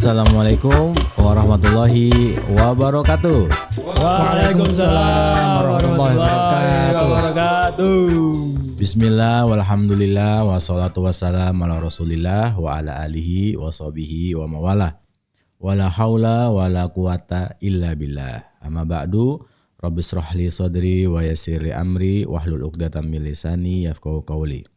Assalamualaikum warahmatullahi wabarakatuh. Waalaikumsalam warahmatullahi wabarakatuh. Bismillah, walhamdulillah, wassalatu wassalam ala rasulillah wa ala alihi wa sahbihi wa mawalah. Wala haula wala quwata illa billah. Amma ba'du, rabbis shrahli sadri wa yassirli amri wahlul 'uqdatam min lisani yafqahu qawli.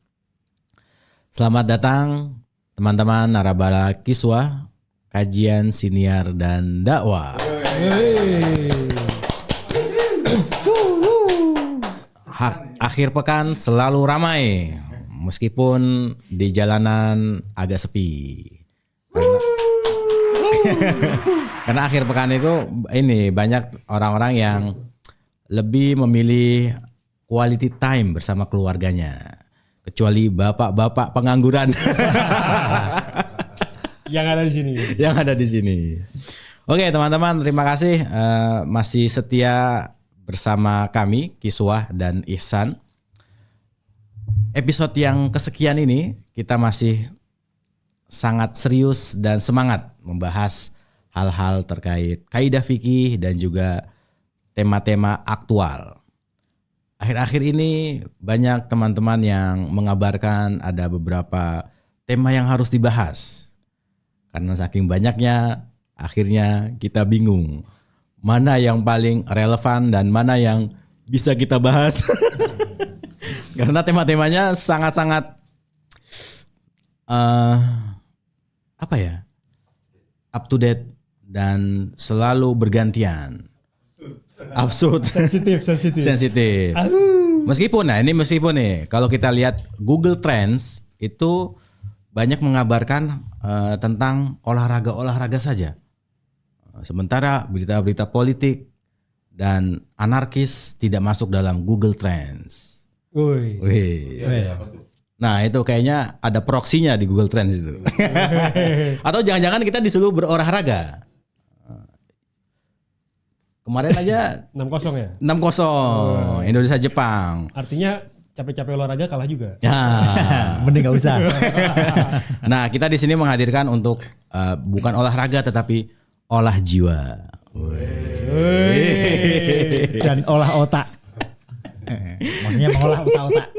Selamat datang teman-teman narabala Kiswah, kajian siniar dan dakwah. Akhir pekan selalu ramai, meskipun di jalanan agak sepi. Karena akhir pekan itu ini banyak orang-orang yang lebih memilih quality time bersama keluarganya. Kecuali bapak-bapak pengangguran. Yang ada di sini. Yang ada di sini. Oke teman-teman, terima kasih masih setia bersama kami Kiswah dan Ihsan. Episode yang kesekian ini kita masih sangat serius dan semangat membahas hal-hal terkait kaidah fikih dan juga tema-tema aktual. Akhir-akhir ini banyak teman-teman yang mengabarkan ada beberapa tema yang harus dibahas. Karena saking banyaknya, akhirnya kita bingung mana yang paling relevan dan mana yang bisa kita bahas. Karena tema-temanya sangat-sangat up to date dan selalu bergantian. Absurd. Sensitif. Meskipun nih kalau kita lihat Google Trends itu banyak mengabarkan tentang olahraga saja. Sementara berita-berita politik dan anarkis tidak masuk dalam Google Trends. Wih. Nah itu kayaknya ada proksinya di Google Trends itu. Atau jangan-jangan kita disuruh berolahraga. Kemarin aja 6-0 ya? 6-0 Indonesia Jepang. Artinya capek-capek olahraga kalah juga. Ya, mending nggak usah. Nah, kita di sini menghadirkan untuk bukan olahraga tetapi olah jiwa. Dan olah otak. Maksudnya mengolah otak-otak.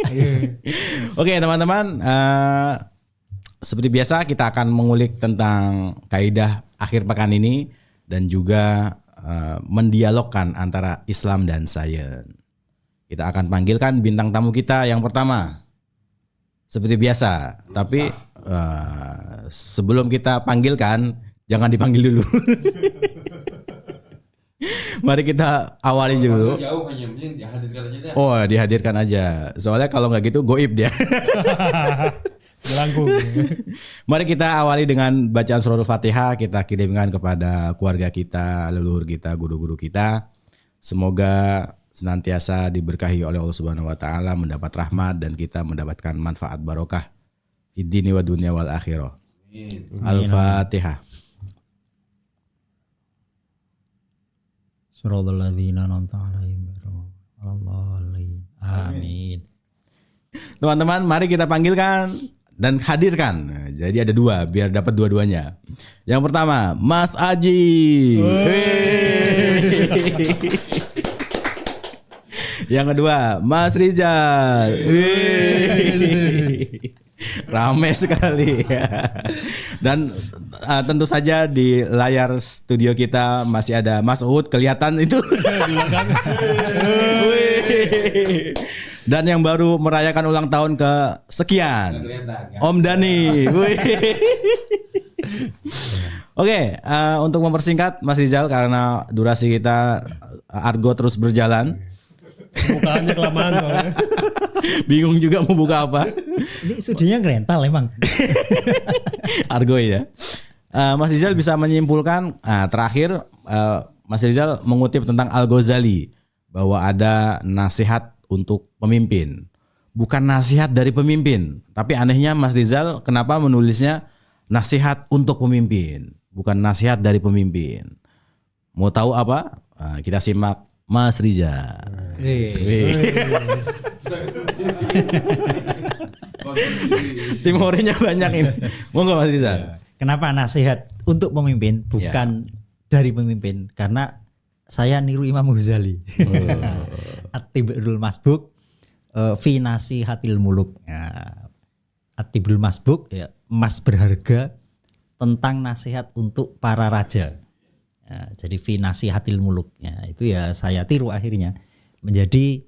Oke, teman-teman, seperti biasa kita akan mengulik tentang kaidah akhir pekan ini dan juga mendialogkan antara Islam dan sains. Kita akan panggilkan bintang tamu kita yang pertama. Seperti biasa, tapi sebelum kita panggilkan, jangan dipanggil dulu. Mari kita awali dulu. Jauh hanya dihadirkan aja. Oh, dihadirkan aja. Soalnya kalau nggak gitu goib dia. Jelangkung. Mari kita awali dengan bacaan surah Al-Fatihah. Kita kirimkan kepada keluarga kita, leluhur kita, guru-guru kita. Semoga senantiasa diberkahi oleh Allah Subhanahu wa taala, mendapat rahmat dan kita mendapatkan manfaat barokah fid dini wa dunya wal akhirah. Al-Fatihah. Shiratal ladzina an'amta 'alaihim amin. Teman-teman, mari kita panggilkan dan hadirkan. Nah, jadi ada dua biar dapat dua-duanya. Yang pertama, Mas Aji. Yang kedua, Mas Rizal. Rame sekali. Dan tentu saja di layar studio kita masih ada Mas Uhud, kelihatan itu. Dan yang baru merayakan ulang tahun ke sekian, Om Dani. Oke, untuk mempersingkat Mas Rizal karena durasi kita argo terus berjalan. Bukaannya kelamaan soalnya. Bingung juga mau buka apa. Ini studionya rental emang. Argo ya. Mas Rizal bisa menyimpulkan terakhir Mas Rizal mengutip tentang Al-Ghazali bahwa ada nasihat untuk pemimpin. Bukan nasihat dari pemimpin, tapi anehnya Mas Rizal kenapa menulisnya nasihat untuk pemimpin, bukan nasihat dari pemimpin. Mau tahu apa? Kita simak Mas Rizal. Tim Timorenya banyak ini. Monggo Mas Rizal. Kenapa nasihat untuk pemimpin, bukan dari pemimpin. Karena saya niru Imam Ghazali. At-Tibrul Masbuk fi nasihatil muluk. At-Tibrul Masbuk ya, emas berharga tentang nasihat untuk para raja. Jadi fi nasihatil muluk. Itu ya saya tiru akhirnya menjadi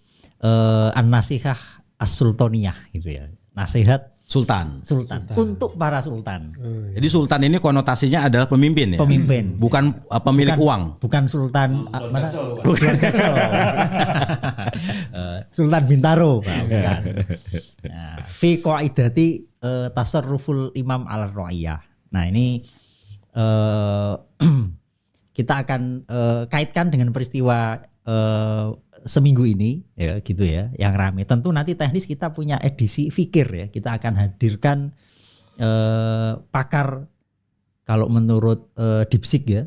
an-nasihah as-sultaniyah gitu ya. Nasihat Sultan. untuk para sultan. Jadi sultan ini konotasinya adalah pemimpin ya. Pemimpin. Bukan pemilik uang. Bukan sultan mana? Jaksel, bukan. Bukan Jaksel. Sultan Bintaro, bukan. Nah, fi qaidati tasarruful imam ala ra'iyah. Nah, ini kita akan kaitkan dengan peristiwa seminggu ini ya gitu ya yang rame. Tentu nanti teknis kita punya edisi fikir ya. Kita akan hadirkan pakar kalau menurut Dipsik ya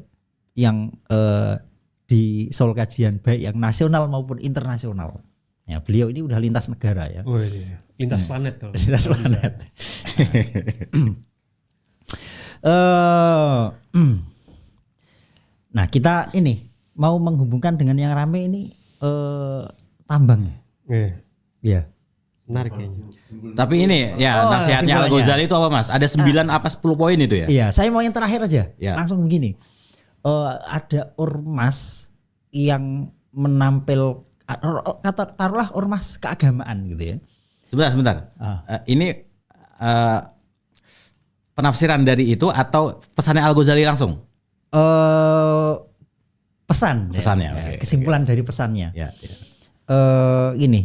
yang di Soul Kajian baik yang nasional maupun internasional. Ya, beliau ini udah lintas negara ya. Oh, iya. Lintas planet kalau. Lintas planet. Nah, kita ini mau menghubungkan dengan yang rame ini tambang. Iya. Ya. Menarik kayaknya. Tapi ini ya nasihatnya simpulannya. Al-Ghazali itu apa Mas? Ada 9 apa 10 poin itu ya? Iya, saya mau yang terakhir aja. Ya. Langsung begini. Ada ormas yang menampil taruhlah ormas keagamaan gitu ya. Sebentar. Ini penafsiran dari itu atau pesannya Al-Ghazali langsung? Pesannya. oke. Kesimpulan dari pesannya. Ya. Ini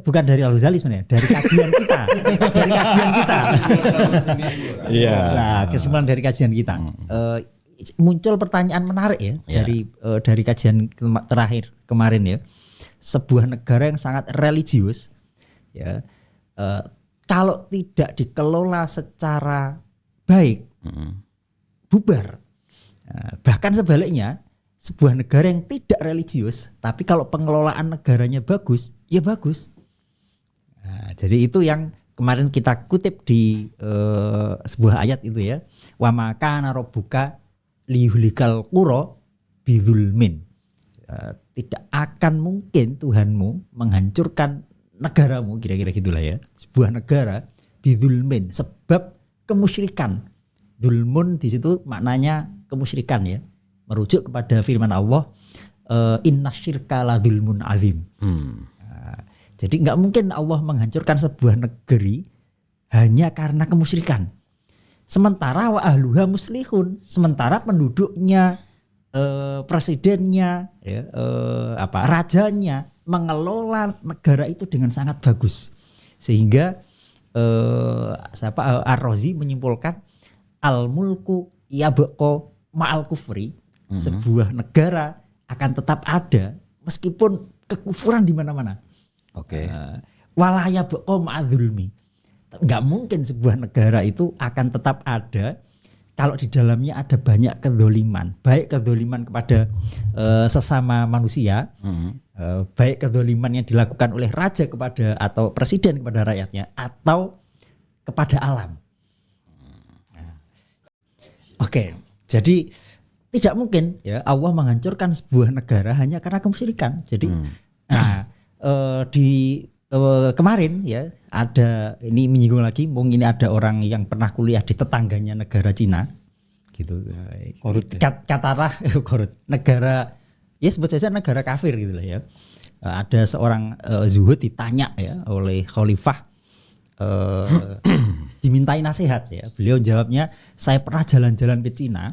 bukan dari Al-Ghazali sebenarnya, dari kajian kita. Dari kajian kita. Iya. Nah, kesimpulan dari kajian kita. Muncul pertanyaan menarik ya, dari kajian terakhir kemarin ya. Sebuah negara yang sangat religius ya, kalau tidak dikelola secara baik bubar. Bahkan sebaliknya, sebuah negara yang tidak religius tapi kalau pengelolaan negaranya bagus, ya bagus. Nah, jadi itu yang kemarin kita kutip di sebuah ayat itu ya. Wa ma kana rabbuka liyuhlikal qura bidzulmin. Tidak akan mungkin Tuhanmu menghancurkan negaramu, kira-kira gitulah ya. Sebuah negara bidzulmin, sebab kemusyrikan. Dzulmun di situ maknanya kemusyrikan ya. Merujuk kepada firman Allah, innasyirka la dzulmun azim. Jadi nggak mungkin Allah menghancurkan sebuah negeri hanya karena kemusyrikan. Sementara wa ahluha muslihun, sementara penduduknya, presidennya, ya, rajanya mengelola negara itu dengan sangat bagus. Sehingga Ar-Razi menyimpulkan al-mulku yabqa ma'al kufri. Sebuah negara akan tetap ada meskipun kekufuran di mana-mana. Oke. Wala yabqa ma'adzulmi. Enggak mungkin sebuah negara itu akan tetap ada kalau di dalamnya ada banyak kedzoliman, baik kedzoliman kepada sesama manusia, baik kedzoliman yang dilakukan oleh raja kepada atau presiden kepada rakyatnya, atau kepada alam. Oke, jadi tidak mungkin ya Allah menghancurkan sebuah negara hanya karena kemusyrikan. Jadi, kemarin ya ada, ini menyinggung lagi, mungkin ini ada orang yang pernah kuliah di tetangganya negara Cina, gitu. Korut. Katakanlah korut, negara ya sebut saja negara kafir gitu lah ya. Ada seorang zuhud ditanya ya oleh khalifah, dimintai nasihat ya. Beliau jawabnya, saya pernah jalan-jalan ke Cina.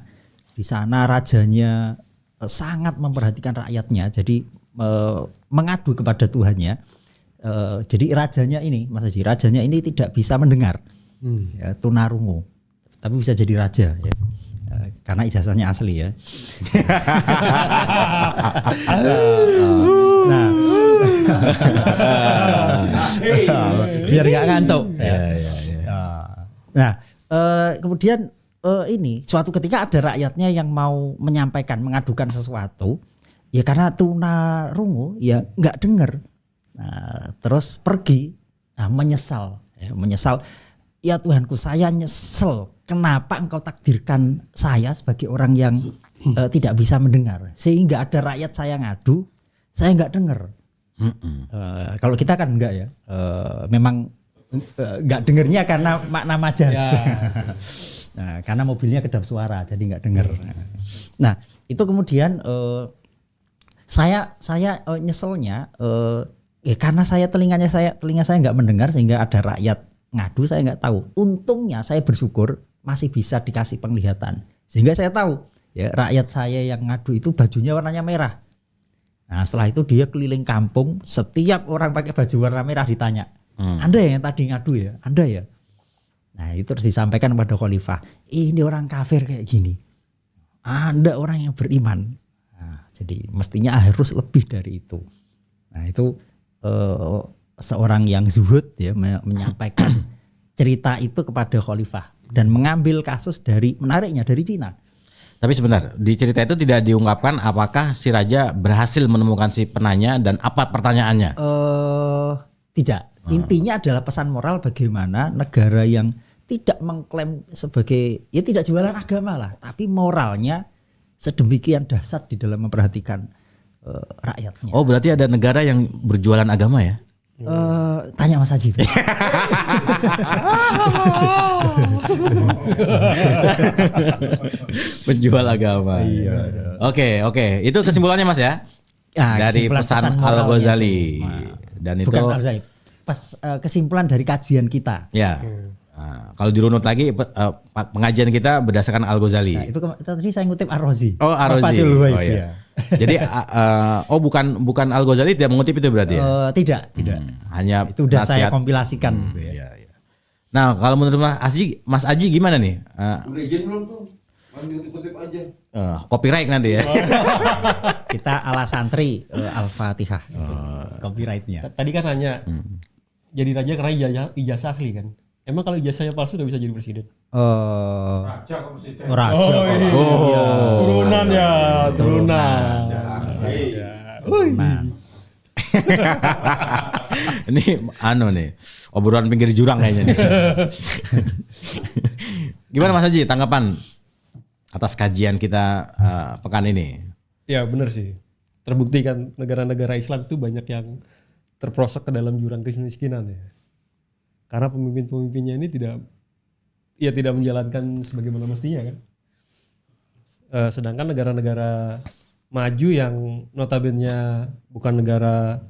Di sana rajanya sangat memperhatikan rakyatnya, jadi mengadu kepada Tuhannya. Jadi rajanya ini, Mas Haji, rajanya ini tidak bisa mendengar, ya, tunarungu, tapi bisa jadi raja, ya, karena ijazahnya asli ya. Nah, biar nggak ngantuk. Nah, kemudian ini suatu ketika ada rakyatnya yang mau menyampaikan, mengadukan sesuatu, ya karena tunarungu, ya nggak dengar. Nah, terus pergi, menyesal, ya, menyesal. ya Tuhanku, saya nyesel kenapa engkau takdirkan saya sebagai orang yang tidak bisa mendengar, sehingga ada rakyat saya ngadu, saya nggak dengar. Kalau kita kan enggak ya, memang nggak dengernya karena makna majas. Nah, karena mobilnya kedap suara jadi nggak dengar. Nah itu kemudian saya nyeselnya ya karena telinga saya nggak mendengar sehingga ada rakyat ngadu saya nggak tahu. Untungnya saya bersyukur masih bisa dikasih penglihatan sehingga saya tahu ya rakyat saya yang ngadu itu bajunya warnanya merah. Nah setelah itu dia keliling kampung, setiap orang pakai baju warna merah ditanya, Anda yang tadi ngadu ya, Anda ya. Nah itu terus disampaikan kepada khalifah, ini orang kafir kayak gini, Anda orang yang beriman. Nah, jadi mestinya harus lebih dari itu. Nah itu seorang yang zuhud ya menyampaikan cerita itu kepada khalifah dan mengambil kasus menariknya dari Cina. Tapi sebentar, di cerita itu tidak diungkapkan apakah si raja berhasil menemukan si penanya dan apa pertanyaannya? Tidak. Intinya adalah pesan moral bagaimana negara yang tidak mengklaim sebagai, ya tidak jualan agama lah, tapi moralnya sedemikian dahsyat di dalam memperhatikan rakyatnya. Oh berarti ada negara yang berjualan agama ya? Tanya Mas Haji. Penjual agama. Iya. Oke. Itu kesimpulannya Mas ya? Dari pesan Al-Ghazali. Dan itu bukan Al-Ghazali. Kesimpulan dari kajian kita. Ya. Nah, kalau dirunut lagi pengajian kita berdasarkan Al-Ghazali. Nah, itu tadi saya ngutip Ar-Razi. Oh, Ar-Razi. Oh iya. Jadi bukan Al-Ghazali tidak mengutip itu berarti ya? Tidak. Hanya itu udah nasihat. saya kompilasikan gitu ya. Iya. Nah, kalau menurut Mas Aji gimana nih? Udah izin belum tuh? Kutip aja. Copyright nanti ya. Kita ala santri Al-Fatihah. Copyrightnya. Tadi kan nanya, jadi raja karena ijazah asli kan? Emang kalau ijazahnya palsu udah bisa jadi presiden? Raja kok presiden. Raja. Iya. Turunan ya, turunan. Ini nih, obrolan pinggir jurang kayaknya nih. Gimana Mas Haji tanggapan atas kajian kita pekan ini? Ya benar sih. Terbukti kan negara-negara Islam itu banyak yang terperosok ke dalam jurang kemiskinan ya. Karena pemimpin-pemimpinnya ini tidak menjalankan sebagaimana mestinya kan. Sedangkan negara-negara maju yang notabene bukan negara,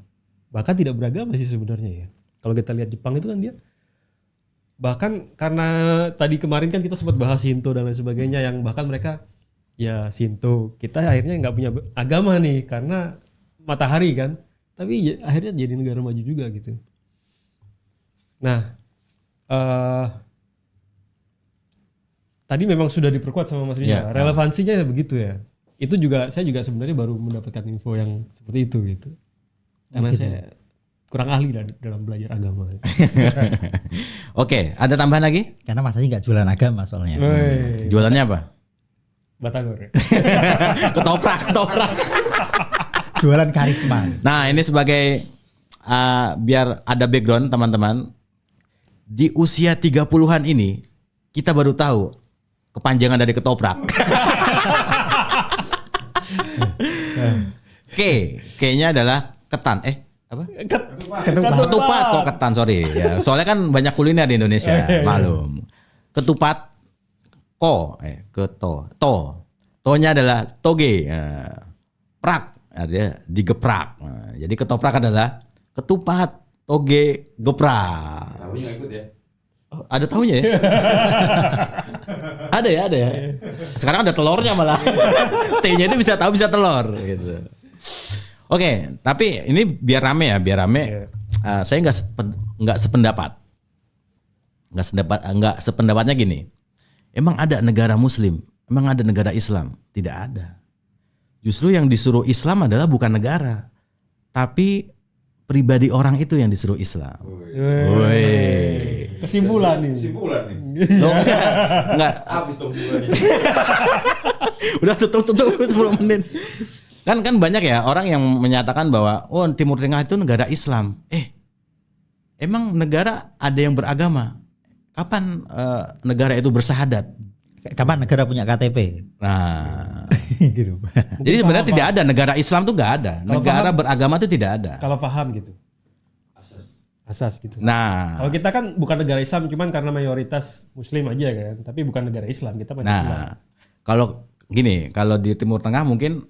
bahkan tidak beragama sih sebenarnya ya. Kalau kita lihat Jepang itu kan dia bahkan karena tadi kemarin kan kita sempat bahas Shinto dan lain sebagainya, yang bahkan mereka ya Shinto, kita akhirnya nggak punya agama nih karena matahari kan, tapi akhirnya jadi negara maju juga gitu. Nah, tadi memang sudah diperkuat sama Mas Rizal, relevansinya ya begitu ya. Itu juga saya juga sebenarnya baru mendapatkan info yang seperti itu gitu. Karena saya kurang ahli dalam belajar agama. Oke, ada tambahan lagi? Karena Mas Haji nggak jualan agama soalnya. Jualannya apa? Batagor. Ketoprak. Jualan karisma. Nah, ini sebagai biar ada background teman-teman. Di usia 30-an ini kita baru tahu kepanjangan dari ketoprak. K-nya adalah ketan. Apa? Ketupat. Kok ketan, sorry. Ya, soalnya kan banyak kuliner di Indonesia, malum. Ketupat, To-nya adalah toge. Prak, artinya digeprak. Jadi ketoprak adalah ketupat, toge, geprak. Tahunya nggak ikut ya? Oh, ada tahunya ya? Ada ya. Sekarang ada telurnya malah. T-nya itu bisa tahu bisa telur gitu. Oke, tapi ini biar rame. Saya nggak sependapat. Nggak sependapatnya gini. Emang ada negara Muslim? Emang ada negara Islam? Tidak ada. Justru yang disuruh Islam adalah bukan negara, tapi pribadi orang itu yang disuruh Islam. Kesimpulan nih. Loh, enggak. Habis dong bulannya. Udah tutup 10 menit. Kan banyak ya orang yang menyatakan bahwa Timur Tengah itu negara Islam. Emang negara ada yang beragama? kapan negara itu bersahadat? Kapan negara punya KTP? Nah, Gitu. jadi sebenarnya tidak ada negara Islam tuh nggak ada. Kalau Negara paham- beragama itu tidak ada. Kalau paham gitu. Asas gitu. Nah, Kalau kita kan bukan negara Islam, cuman karena mayoritas Muslim aja kan, tapi bukan negara Islam, kita Pancasila. nah, kalau gini, kalau di Timur Tengah mungkin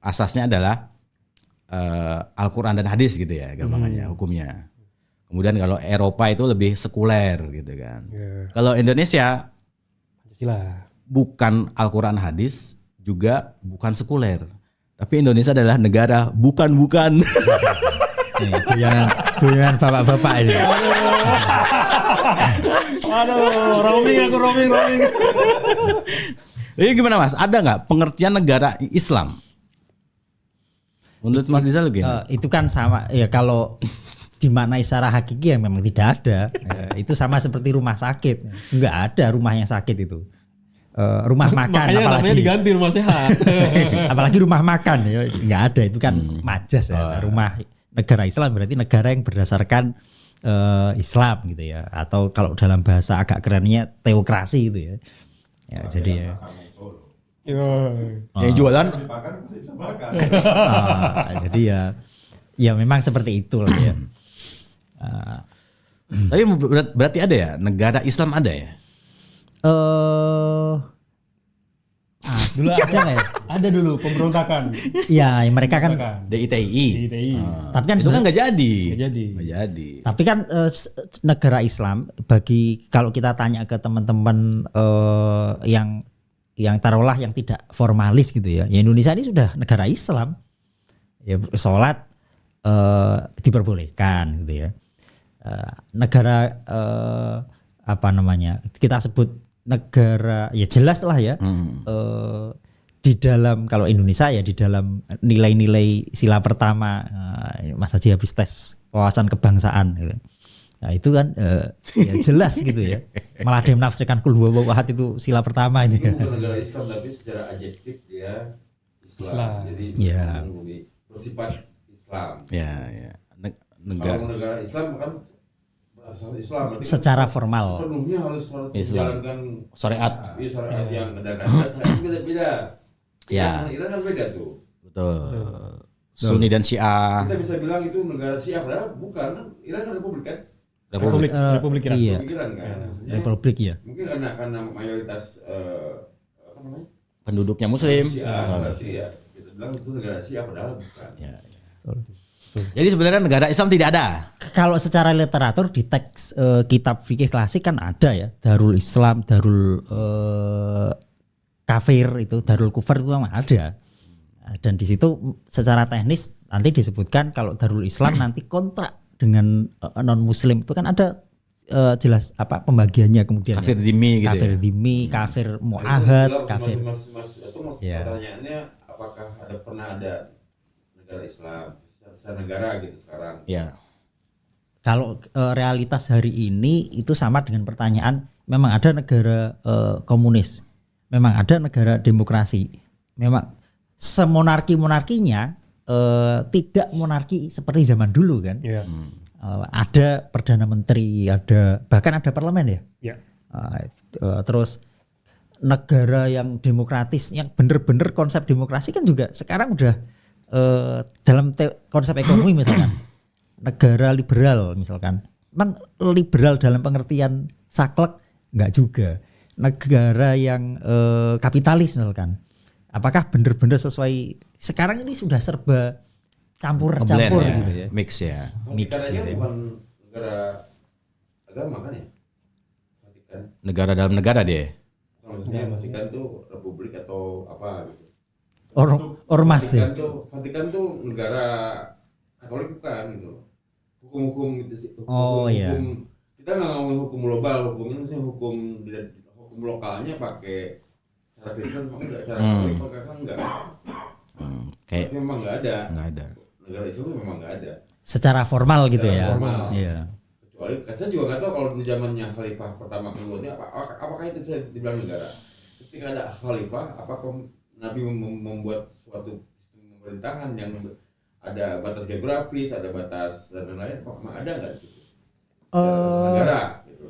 asasnya adalah Al-Quran dan hadis gitu ya, gampangannya hukumnya. Kemudian kalau Eropa itu lebih sekuler gitu kan. Ya, Kalau Indonesia Pancasila. bukan Al-Quran hadis, juga bukan sekuler. Tapi Indonesia adalah negara bukan-bukan. Nih, goyangan bapak-bapak ini. Aduh, roaming. Jadi gimana Mas? Ada nggak pengertian negara Islam? Menurut Mas Rizal gimana? Itu kan sama ya, kalau dimaknai secara hakiki ya memang tidak ada. Itu sama seperti rumah sakit. Enggak ada rumah yang sakit itu. Rumah makan Makanya namanya apalagi diganti rumah sehat. apalagi rumah makan ya enggak ada, itu kan majas ya. Rumah negara Islam berarti negara yang berdasarkan Islam gitu ya, atau kalau dalam bahasa agak kerennya teokrasi gitu ya. Ya jadi ya. Yang jualan Makan masih bisa makan. Jadi ya memang seperti itulah ya. tapi berarti ada ya negara Islam ada ya? Dulu ada nggak ya? Ada dulu pemberontakan. Ya mereka kan, DITI. DITI. tapi kan Itu kan nggak jadi. Nggak jadi. Nggak jadi. tapi kan negara Islam, bagi kalau kita tanya ke teman-teman yang taruhlah yang tidak formalis gitu ya, ya Indonesia ini sudah negara Islam. Ya sholat diperbolehkan gitu ya. Negara apa namanya, kita sebut negara ya jelas lah ya. Di dalam, kalau Indonesia ya di dalam nilai-nilai sila pertama, Mas Haji habis tes wawasan kebangsaan gitu. Nah itu kan ya jelas gitu ya. Malah dia menafsirkan kul huwallahu ahad itu sila pertama ini. Itu bukan negara Islam, tapi secara adjektif dia Islam. Jadi Ya. bersifat Islam. Ya, ya. Negara Kalau negara Islam kan berasal Islam. Berarti Secara kan formal. sepenuhnya harus Islam. menjalankan syariat. syariat yang ada. Syariat beda-beda. Ya. Iran kan beda tuh. Betul. Sunni dan Syiah. Kita bisa bilang itu negara Syiah, padahal bukan. Kan Iran kan republik kan? Republik. Republik Iran. Iya, Pikiran kan. Maksudnya, Republik ya. mungkin karena mayoritas apa namanya? Penduduknya Muslim. Syiah, berarti ya. Kita bilang itu negara Syiah, padahal bukan. Ya, ya. Jadi sebenarnya negara Islam tidak ada. Kalau secara literatur di teks kitab fikih klasik kan ada ya, Darul Islam, Darul Kafir itu, Darul Kufar itu memang ada. Dan di situ secara teknis nanti disebutkan kalau Darul Islam nanti kontrak dengan non Muslim itu kan ada jelas apa pembagiannya kemudian. Kafir ya. dhimmi gitu Kafir ya. dhimmi, kafir Nah, itu muahad, jelas, kafir. Ya. Pertanyaannya apakah pernah ada negara Islam negara gitu sekarang? Ya. Kalau realitas hari ini itu sama dengan pertanyaan, memang ada negara komunis, memang ada negara demokrasi, memang semonarki-monarkinya tidak monarki seperti zaman dulu kan. Iya. Ada perdana menteri, ada bahkan ada parlemen ya. Iya. Terus negara yang demokratis, yang bener-bener konsep demokrasi kan juga sekarang udah dalam konsep ekonomi misalkan negara liberal misalkan, memang liberal dalam pengertian saklek enggak juga. Negara yang kapitalis misalkan, apakah benar-benar sesuai? Sekarang ini sudah serba campur-campur Blend ya, gitu ya. mix ya. Mix Vatikan aja gitu ya. bukan negara agama kan ya? Vatikan. Negara dalam negara dia. Maksudnya Vatikan tuh republik atau apa gitu? Ormas ya. Vatikan tuh negara Katolik bukan gitu. Hukum-hukum gitu sih. Oh, iya. Kita nggak ngomongin hukum global, hukumnya maksudnya hukum lokalnya pakai cara Kristen, enggak cara Katolik pakai kan enggak. Kayak Tapi memang nggak ada. nggak ada. Negara Islam memang nggak ada. Secara formal gitu Secara ya. formal. Iya. Kecuali saya juga nggak tahu kalau di zamannya Khalifah pertama keduanya apakah itu bisa dibilang negara. Ketika ada Khalifah, apakah Nabi membuat suatu sistem pemerintahan yang ada batas geografis, ada batas dan lain-lain, memang ada nggak di situ? Secara negara gitu.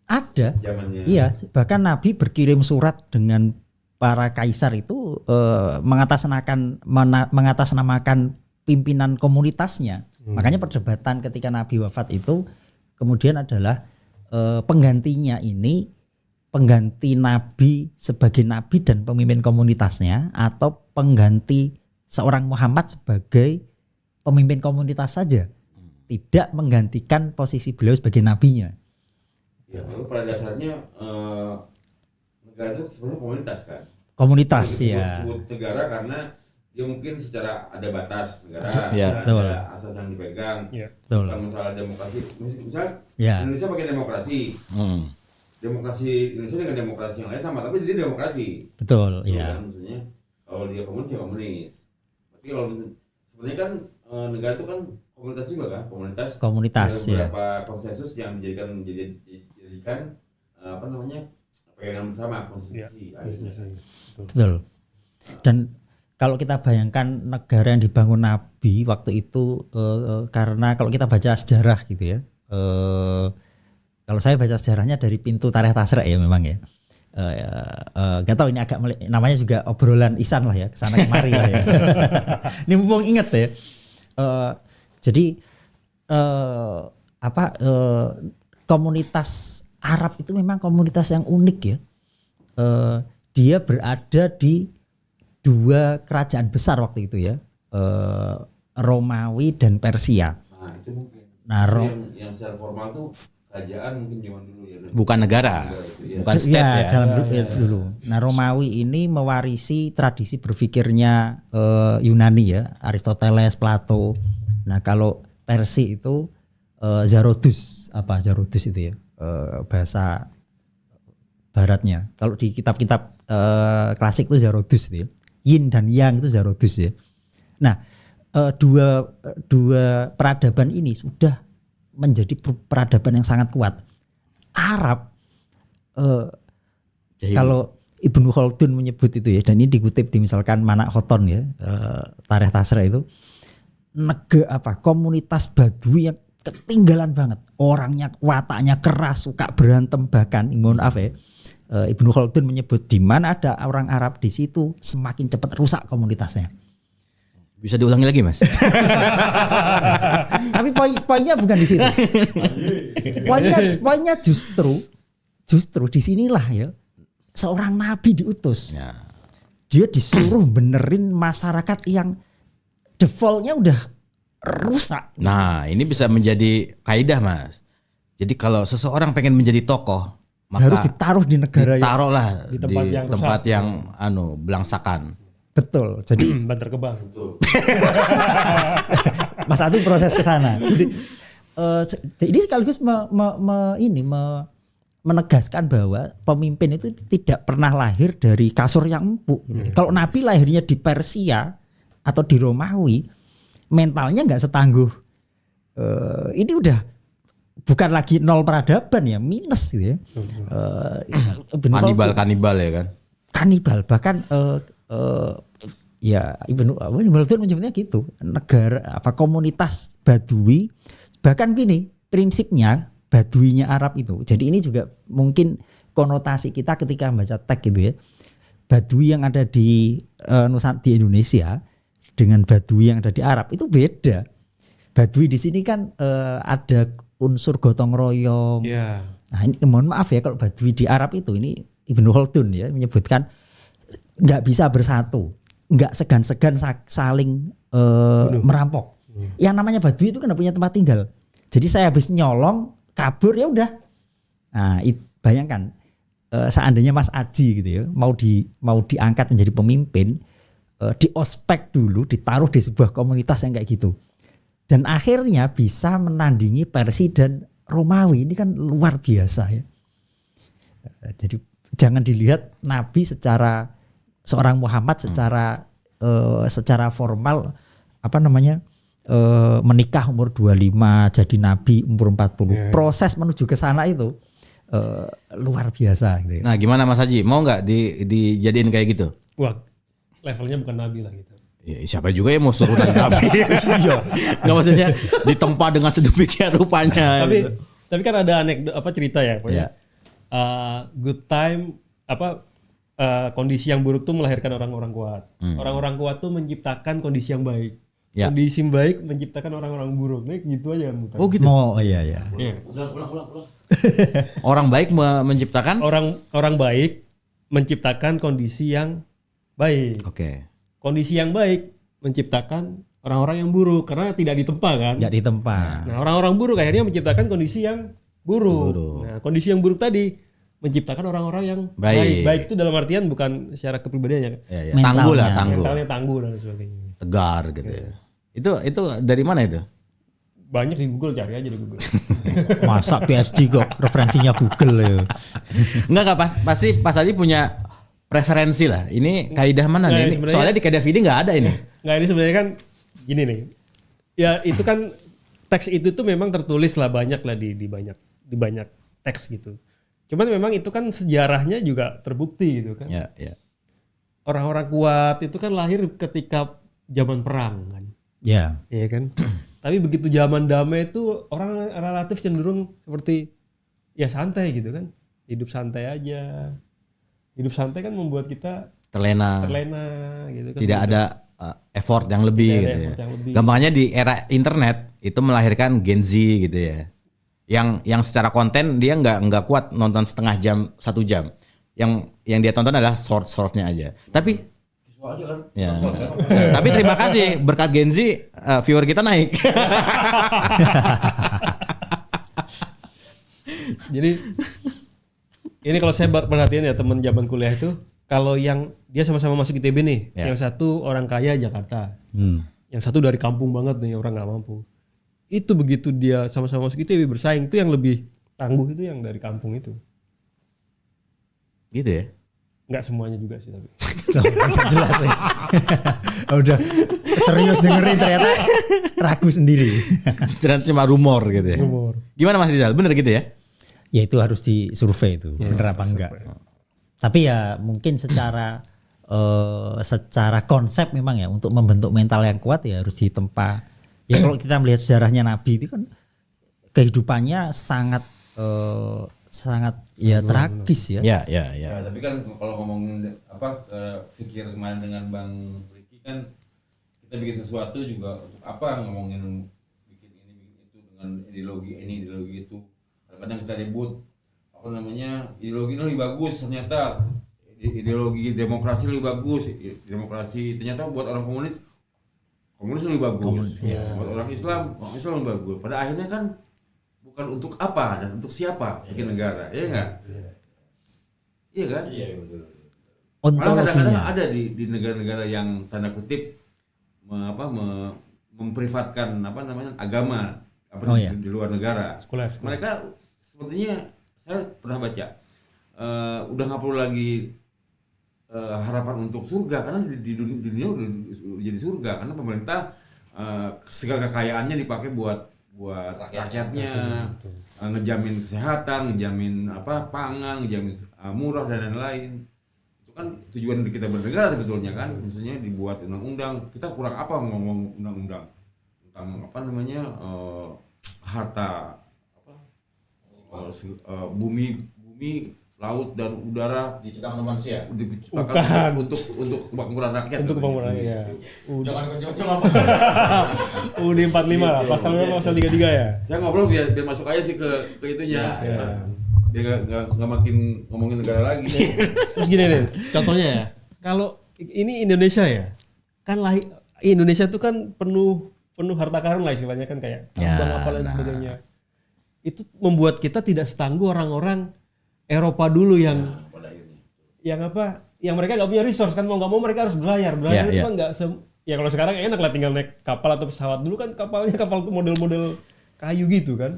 Ada. zamannya. Iya, bahkan Nabi berkirim surat dengan para kaisar itu mengatasnamakan pimpinan komunitasnya. Makanya perdebatan ketika Nabi wafat itu kemudian adalah penggantinya ini pengganti Nabi sebagai Nabi dan pemimpin komunitasnya atau pengganti seorang Muhammad sebagai pemimpin komunitas saja, tidak menggantikan posisi beliau sebagai nabinya. Ya, lalu pada dasarnya negara itu sebenarnya komunitas kan. Komunitas Disebut negara karena dia mungkin secara ada batas negara, Ya, betul. ada asas yang dipegang. Iya. Betul. Bukan masalah demokrasi. Misalnya Ya. Indonesia pakai demokrasi. Demokrasi Indonesia dengan demokrasi yang lain sama, tapi jadi demokrasi. Betul, Betul ya. kan? Maksudnya kalau dia komunis ya komunis. Tapi kalau sebenarnya kan negara itu kan komunitas juga kan, Komunitas, ada ya. beberapa konsensus yang dijadikan apa namanya pegangan bersama konstitusi. akhirnya. Betul. Dan kalau kita bayangkan negara yang dibangun Nabi waktu itu karena kalau kita baca sejarah gitu ya, kalau saya baca sejarahnya dari pintu Tarikh Tasrek ya memang ya. Gak tahu ini agak namanya juga obrolan Isan lah ya, kesana kemari lah ya. Ini mumpung inget ya. Jadi komunitas Arab itu memang komunitas yang unik ya. Dia berada di dua kerajaan besar waktu itu ya, Romawi dan Persia. Nah itu mungkin. Nah, yang secara formal tuh kerajaan mungkin zaman dulu ya. Bukan negara, itu, ya. bukan state ya. dalam dulu. Nah, Romawi ini mewarisi tradisi berpikirnya Yunani ya, Aristoteles, Plato. Nah, kalau Persia itu Zarathustra itu ya, bahasa baratnya. Kalau di kitab-kitab klasik itu Zarathustra ya. Yin dan Yang itu Zarathustra ya. Nah, dua peradaban ini sudah menjadi peradaban yang sangat kuat. Arab kalau Ibnu Khaldun menyebut itu ya, dan ini dikutip di misalkan Manak Khoton ya, Tarikh Tasrek itu, komunitas Badui yang ketinggalan banget, orangnya wataknya keras, suka berantem, bahkan mohon maaf ya, Ibnu Khaldun menyebut di mana ada orang Arab di situ semakin cepat rusak komunitasnya. Bisa diulangi lagi, Mas? Tapi poinnya bukan di situ. Poinnya justru disinilah ya seorang nabi diutus. Ya. Dia disuruh benerin masyarakat yang defaultnya udah rusak. Nah, ini bisa menjadi kaidah, Mas. Jadi kalau seseorang pengen menjadi tokoh, maka Harus ditaruh di negara yang ditaruhlah di tempat yang tempat rusak. yang belangsakan. betul. Jadi Bantar Gebang. Betul. Mas Atu proses ke sana. Jadi ini sekaligus menegaskan bahwa pemimpin itu tidak pernah lahir dari kasur yang empuk. Kalau Nabi lahirnya di Persia atau di Romawi, mentalnya nggak setangguh. Ini udah bukan lagi nol peradaban ya, minus gitu ya. Kanibal ya kan? Kanibal, bahkan ya Ibnu Khaldun menyebutnya gitu, negara komunitas Badui, bahkan gini prinsipnya Baduinya Arab itu. Jadi ini juga mungkin konotasi kita ketika membaca teks gitu ya, Badui yang ada di di Indonesia dengan Badui yang ada di Arab itu beda. Badui di sini kan ada unsur gotong royong. Iya. Nah ini mohon maaf ya kalau Badui di Arab itu, ini Ibnu Khaldun ya menyebutkan nggak bisa bersatu, nggak segan-segan saling merampok. Yang namanya Badui itu kan nggak punya tempat tinggal. Jadi saya habis nyolong kabur ya udah. Nah bayangkan seandainya Mas Aji gitu ya mau diangkat menjadi pemimpin, di ospek dulu, ditaruh di sebuah komunitas yang kayak gitu, dan akhirnya bisa menandingi Persia dan Romawi. Ini kan luar biasa ya. Jadi jangan dilihat Nabi seorang Muhammad secara formal menikah umur 25, jadi nabi umur 40. Proses menuju ke sana itu luar biasa gitu. Nah, gimana Mas Haji? Mau nggak dijadiin kayak gitu? Wah, levelnya bukan nabi lah gitu. Ya, siapa juga yang mau suruh dari nabi? Nggak, maksudnya ditempa dengan sedemikian rupanya. Tapi kan ada cerita ya, pokoknya. good time kondisi yang buruk tuh melahirkan orang-orang kuat. Orang-orang kuat tuh menciptakan kondisi yang baik. Ya. Kondisi yang baik menciptakan orang-orang buruk. Nih gitu aja kan muter. Oh gitu. Oh iya. Iya. Ulang. Orang baik menciptakan. Orang baik menciptakan kondisi yang baik. Oke. Kondisi yang baik menciptakan orang-orang yang buruk karena tidak ditempa kan. Nggak di tempat. Nah, orang-orang buruk akhirnya menciptakan kondisi yang buruk. Nah, kondisi yang buruk tadi menciptakan orang-orang yang Baik. baik itu dalam artian bukan secara kepribadiannya. Ya, ya. Mentalnya. Tangguh lah, tangguh. Mentalnya tangguh dan sebagainya. Tegar gitu ya. Itu dari mana itu? Banyak di Google, cari aja di Google. Masa PSD kok referensinya Google ya. Enggak pasti Pak Sadi punya preferensi lah. Ini kaidah mana Nah, nih? Ini, sebenarnya- soalnya di kaidah feeding nggak ada ini. Nggak, ini sebenarnya kan gini nih. Ya itu kan teks itu tuh memang tertulis lah banyak lah di banyak teks gitu. Cuman memang itu kan sejarahnya juga terbukti gitu kan. Ya, ya. Orang-orang kuat itu kan lahir ketika zaman perang kan. Ya. Iya kan? Tapi begitu zaman damai itu orang relatif cenderung seperti ya santai gitu kan. Hidup santai aja. Hidup santai kan membuat kita Terlena. gitu kan. Tidak ada effort yang lebih Tidak ada gitu ya. effort yang lebih. Gampangnya di era internet itu melahirkan Gen Z gitu ya. Yang secara konten dia nggak kuat nonton setengah jam, 1 jam. Yang dia tonton adalah short-shortnya aja. Tapi Visual aja kan. ya. Tapi terima kasih berkat Gen Z viewer kita naik. Jadi ini kalau saya perhatian ya teman zaman kuliah itu, kalau yang dia sama-sama masuk ITB nih, Ya. yang satu orang kaya Jakarta, yang satu dari kampung banget nih orang nggak mampu. Itu begitu dia sama-sama masuk ITB bersaing itu yang lebih tangguh itu yang dari kampung itu. Gitu ya. Nggak semuanya juga sih tapi. Jelas nih. Udah serius dengerin ternyata ragu sendiri. Ternyata cuma rumor gitu ya. Umur. Gimana Mas Rizal? Bener gitu ya? Ya itu harus disurvei itu, bener apa enggak. Tapi ya mungkin secara konsep memang ya untuk membentuk mental yang kuat ya harus ditempa. Ya kalau kita melihat sejarahnya Nabi itu kan kehidupannya sangat ya tragis ya. Ya. Ya, tapi kan kalau ngomongin pikir kemarin dengan Bang Ricky kan kita bikin sesuatu juga untuk apa ngomongin bikin ini bikin itu dengan ideologi ini ideologi itu. Kadang kita ribut apa namanya ideologi ini lebih bagus ternyata ideologi demokrasi lebih bagus demokrasi ternyata buat orang komunis lebih bagus buat orang Islam lebih bagus pada akhirnya kan bukan untuk apa dan untuk siapa bikin negara ya enggak iya kan malah kadang-kadang ada di negara-negara yang tanda kutip memprivatkan agama di luar negara. Sekuler. Mereka sepertinya saya pernah baca udah nggak perlu lagi harapan untuk surga karena di dunia udah jadi surga karena pemerintah segala kekayaannya dipakai buat rakyatnya, ngejamin kesehatan, ngejamin pangan, ngejamin murah dan lain-lain. Itu kan tujuan kita bernegara sebetulnya kan, maksudnya dibuat undang-undang. Kita kurang apa ngomong undang-undang tentang harta bumi, laut dan udara Diciptakan manusia. diciptakan untuk kemakmuran rakyat. Untuk kemakmuran ya. Jangan kenceng apa. UUD 45 lah, pasalnya pasal 33 ya. Saya ngobrol biar masuk aja sih ke itunya. Dia nggak makin ngomongin negara lagi. Terus gini nih, contohnya ya. Kalau ini Indonesia ya. Kan Indonesia tuh kan penuh harta karun lah istilahnya kan kayak tambang apa dan sebagainya. Itu membuat kita tidak setangguh orang-orang Eropa dulu yang mereka nggak punya resource kan mau nggak mau mereka harus berlayar itu kan nggak ya kalau sekarang enak lah tinggal naik kapal atau pesawat dulu kan kapal model-model kayu gitu kan.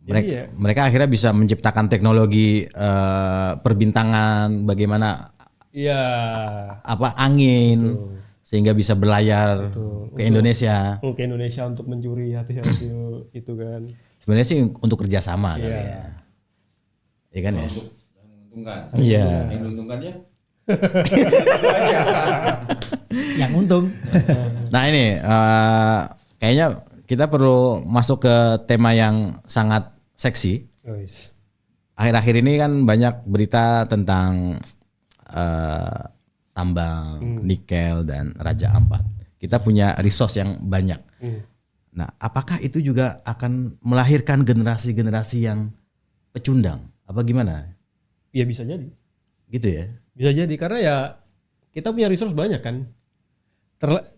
Jadi Mereka akhirnya bisa menciptakan teknologi perbintangan bagaimana angin sehingga bisa berlayar ke Indonesia. Ke Indonesia untuk mencuri hasil itu kan. Sebenarnya sih untuk kerjasama kali ya. Iya kan ya? Untuk menguntungkan. Iya. Yang diuntungkannya? Yang untung. Nah ini kayaknya kita perlu masuk ke tema yang sangat seksi. akhir-akhir ini kan banyak berita tentang tambang nikel dan Raja Ampat. Kita punya resource yang banyak. Nah, apakah itu juga akan melahirkan generasi-generasi yang pecundang? Apa gimana? Ya bisa jadi. Gitu ya? Bisa jadi karena ya kita punya resource banyak kan.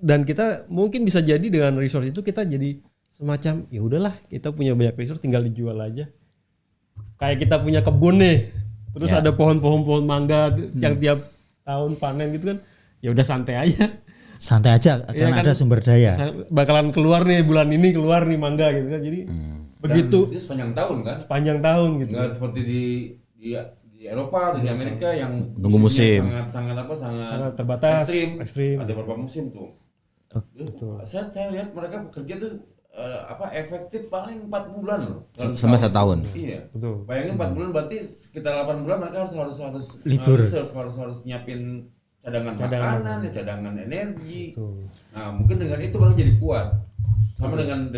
Dan kita mungkin bisa jadi dengan resource itu kita jadi semacam ya udahlah kita punya banyak resource tinggal dijual aja. Kayak kita punya kebun nih. Terus ada pohon-pohon mangga yang tiap tahun panen gitu kan. Ya udah santai aja. Santai aja karena kan, ada sumber daya. Bakalan keluar nih bulan ini keluar nih mangga gitu kan. Jadi begitu Dan itu sepanjang tahun kan? sepanjang tahun gitu. Nggak seperti di Eropa atau di Amerika yang Nunggu musim. sangat terbatas, ekstrim. Ada beberapa musim tuh. Saya lihat mereka bekerja tuh efektif paling 4 bulan loh. Sampai 1 tahun. Iya. Betul. Bayangin 4 bulan berarti sekitar 8 bulan mereka harus Libur. reserve, harus nyiapin cadangan makanan, cadangan energi. Betul. Nah, mungkin dengan itu mereka jadi kuat. Sama dengan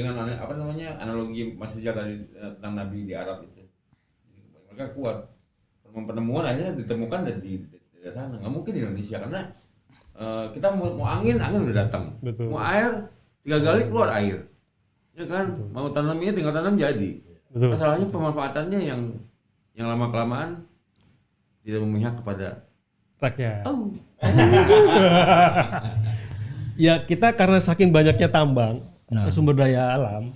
analogi Mas Rizal tadi tentang Nabi di Arab itu. Mereka kuat. Penemuan akhirnya ditemukan di sana. Nggak mungkin di Indonesia karena kita mau angin udah datang. Betul. Mau air 3 kali keluar air. Ya kan? Betul. Mau tanamnya tinggal tanam jadi. Betul. Masalahnya pemanfaatannya yang lama kelamaan tidak memihak kepada rakyat. Ya kita karena saking banyaknya tambang, sumber daya alam,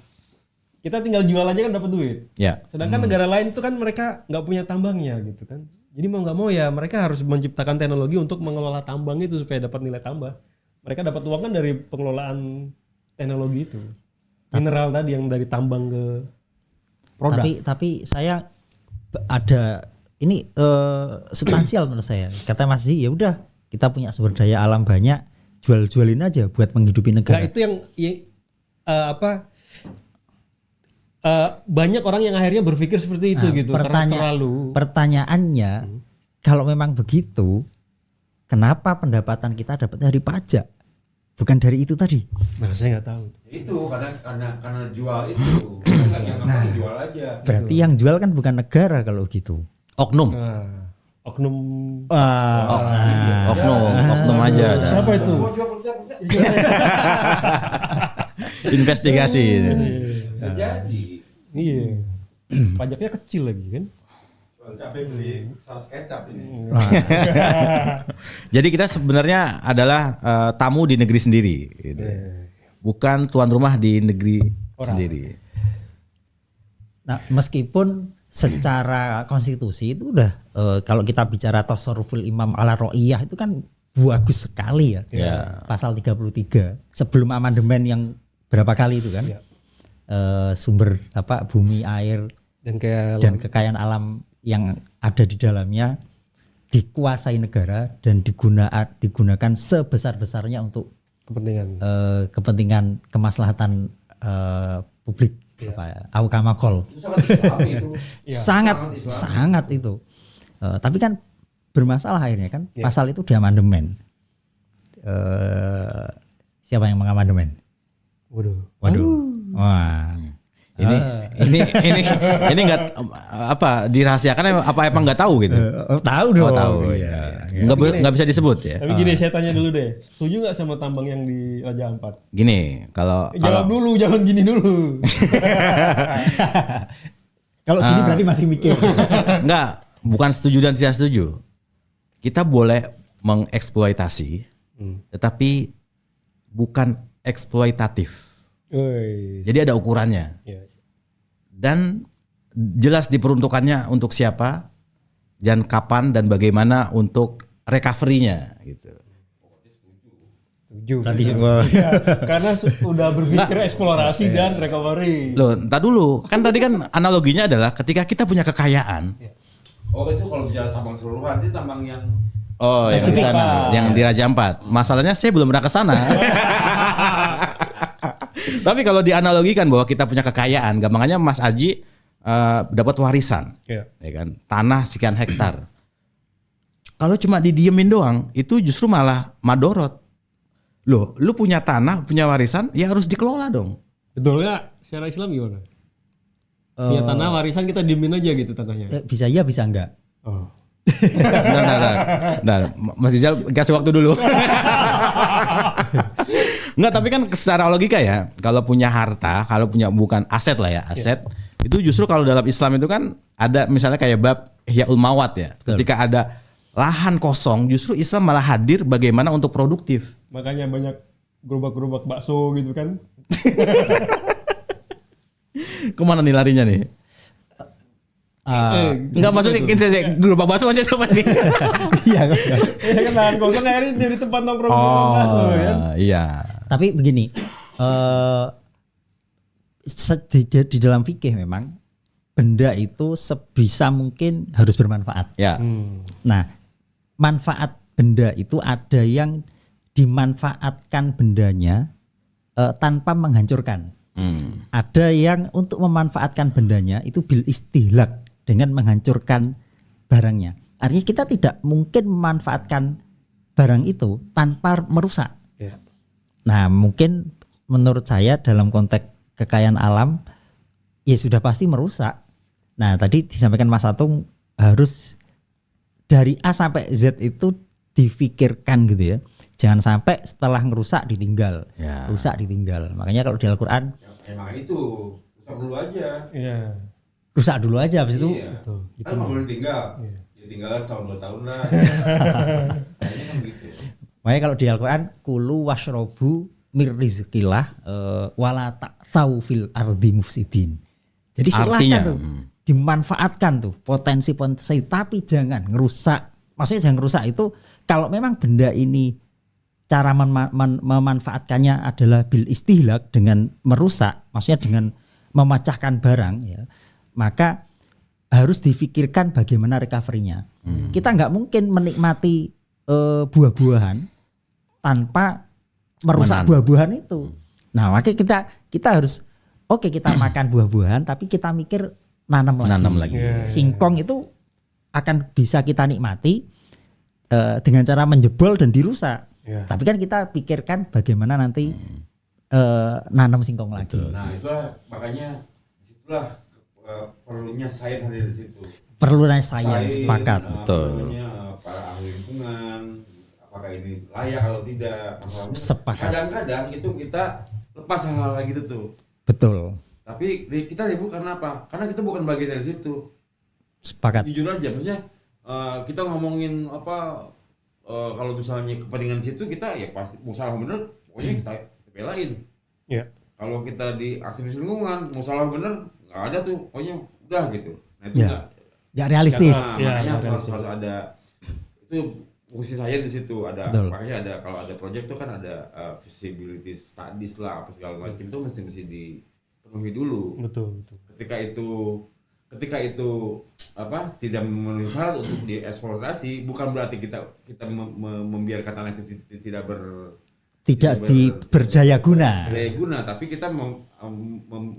kita tinggal jual aja kan dapat duit. Ya. Sedangkan negara lain itu kan mereka nggak punya tambangnya gitu kan. Jadi mau nggak mau ya mereka harus menciptakan teknologi untuk mengelola tambang itu supaya dapat nilai tambah. Mereka dapat uang kan dari pengelolaan teknologi itu. Mineral tadi yang dari tambang ke produk. Tapi saya ada ini substansial menurut saya. Kata Mas Zi, ya udah kita punya sumber daya alam banyak, jual-jualin aja buat menghidupi negara. Nah itu yang banyak orang yang akhirnya berpikir seperti itu gitu karena terlalu. Pertanyaannya, kalau memang begitu, kenapa pendapatan kita dapat dari pajak, bukan dari itu tadi? Nah saya nggak tahu. Itu karena jual itu. Yang jual aja. Berarti yang jual kan bukan negara kalau gitu. Oknum. Oknum. Oknum aja ada. Siapa itu? Investigasi. Jadi. Iya. Pajaknya kecil lagi kan? Cabai beli saus kecap ini. Jadi kita sebenarnya adalah tamu di negeri sendiri, gitu. Bukan tuan rumah di negeri sendiri. Nah, meskipun secara konstitusi itu udah kalau kita bicara tasarruful imam ala ro'iyah itu kan bagus sekali ya. Pasal 33 sebelum amandemen yang berapa kali itu kan. Sumber bumi, air dan kekayaan alam yang ada di dalamnya dikuasai negara dan digunakan sebesar-besarnya untuk kepentingan kemaslahatan publik. Aukamakol sangat itu tapi kan bermasalah akhirnya kan pasal itu diamandemen. Siapa yang mengamandemen? Waduh. Wah. Ini nggak dirahasiakan apa emang nggak tahu gitu? Tahu dong. Tahu. Ya. Nggak bisa disebut ya. Tapi gini saya tanya dulu deh, setuju nggak sama tambang yang di Raja Ampat? Gini, kalau jawab dulu, jangan gini dulu. Kalau gini berarti masih mikir. Enggak, bukan setuju dan tidak setuju. Kita boleh mengeksploitasi, tetapi bukan eksploitatif. Jadi ada ukurannya. Dan jelas diperuntukannya untuk siapa dan kapan dan bagaimana untuk recovery-nya gitu. Setuju. Karena udah berpikir eksplorasi dan recovery. Loh, entar dulu. Kan tadi kan analoginya adalah ketika kita punya kekayaan. Oh, itu kalau bicara tambang seluruhan, itu tambang yang yang di sana, yang di Raja Ampat. Masalahnya saya belum pernah ke sana. Tapi kalau dianalogikan bahwa kita punya kekayaan, gampangannya Mas Aji dapat warisan, ya kan, tanah sekian hektar. Kalau cuma didiemin doang, itu justru malah madorot. Loh, lu punya tanah, punya warisan, ya harus dikelola dong. Betul nggak? Secara Islam gimana? Punya tanah warisan kita diemin aja gitu tanahnya. Bisa iya bisa enggak. Oh. Nah, Mas Rizal kasih waktu dulu. Enggak, tapi kan secara logika ya, kalau punya harta, kalau punya bukan aset lah ya, aset itu justru kalau dalam Islam itu kan ada misalnya kayak bab Ihyaul Mawat ya. Betul. Ketika ada lahan kosong, justru Islam malah hadir bagaimana untuk produktif. Makanya banyak gerobak-gerobak bakso gitu kan. Kemana nih larinya nih? Enggak maksudnya gerobak bakso maksudnya apa nih? Iya kan. Ya kan lahan kosong akhirnya jadi tempat nongkrong bakso kan. Iya. Tapi begini, di dalam fikih memang benda itu sebisa mungkin harus bermanfaat. Ya. Nah, manfaat benda itu ada yang dimanfaatkan bendanya tanpa menghancurkan. Ada yang untuk memanfaatkan bendanya itu bil istihlak dengan menghancurkan barangnya. Artinya kita tidak mungkin memanfaatkan barang itu tanpa merusak. Ya. Nah, mungkin menurut saya dalam konteks kekayaan alam ya sudah pasti merusak. Nah, tadi disampaikan Mas Atung harus dari A sampai Z itu difikirkan gitu ya. Jangan sampai setelah ngerusak ditinggal. Ya. Rusak ditinggal. Makanya kalau di Al-Qur'an Emang itu rusak dulu aja. Iya. rusak dulu aja habis itu. Iya. Gitu. Kan nggak boleh tinggal. Ya tinggal setahun 2 tahun lah. Kayaknya kan gitu. Makanya kalau di Al-Qur'an kulu washrobu mir rizqillah wala ta'tsaw fil ardi mufsidin. Jadi Artinya, silakan tuh dimanfaatkan tuh potensi-potensi tapi jangan ngerusak. Maksudnya jangan ngerusak itu kalau memang benda ini cara memanfaatkannya adalah bil istihlak dengan merusak, maksudnya dengan memecahkan barang ya, maka harus difikirkan bagaimana recovery-nya. Kita nggak mungkin menikmati buah-buahan tanpa merusak buah-buahan itu. Nah, makanya kita harus kita makan buah-buahan tapi kita mikir nanam lagi. Singkong itu akan bisa kita nikmati dengan cara menjebol dan dirusak. Tapi kan kita pikirkan bagaimana nanti nanam singkong lagi. Nah, itulah makanya disitulah perlunya sains hadir di situ. Perlunya sains, sepakat. Betul. Para ahli lingkungan, apakah ini layak atau tidak? Sepakat. Kadang-kadang itu kita lepas hal-hal kayak gitu tuh. Betul. Tapi kita ribut karena apa? Karena kita bukan bagian dari situ. Sepakat. Jujur aja, maksudnya kita ngomongin apa? Kalau misalnya kepentingan situ kita ya pasti mau salah bener, pokoknya kita belain. Iya. Kalau kita di aktivis lingkungan mau salah bener nggak ada tuh, pokoknya udah gitu. Nah itu Ya. nggak. Ya realistis. Makanya harus ada itu fungsi saya di situ ada. Betul. Makanya ada kalau ada project tuh kan ada feasibility studies lah apa segala macam itu mesti dipenuhi dulu. Betul. Ketika itu apa tidak memenuhi syarat untuk dieksploitasi, bukan berarti kita membiarkan tanah itu tidak berdaya guna. berdaya guna, tapi kita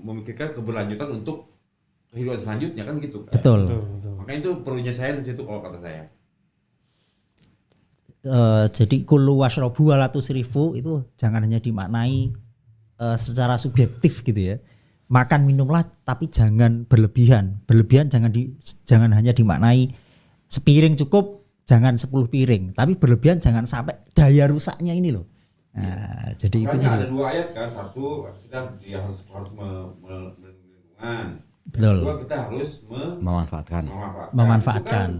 memikirkan keberlanjutan untuk kehidupan selanjutnya kan gitu kan. Betul. Makanya itu perlunya saya di situ kalau kata saya. Jadi kulu washrobu wala tusrifu itu jangan hanya dimaknai secara subjektif gitu ya. Makan minumlah tapi jangan berlebihan. Berlebihan jangan hanya dimaknai sepiring cukup, jangan 10 piring. Tapi berlebihan jangan sampai daya rusaknya ini loh. Nah, jadi itu Makanya ada 2 ayat kan, satu kita harus melindungi lingkungan. Betul. Kedua kita harus Memanfaatkan.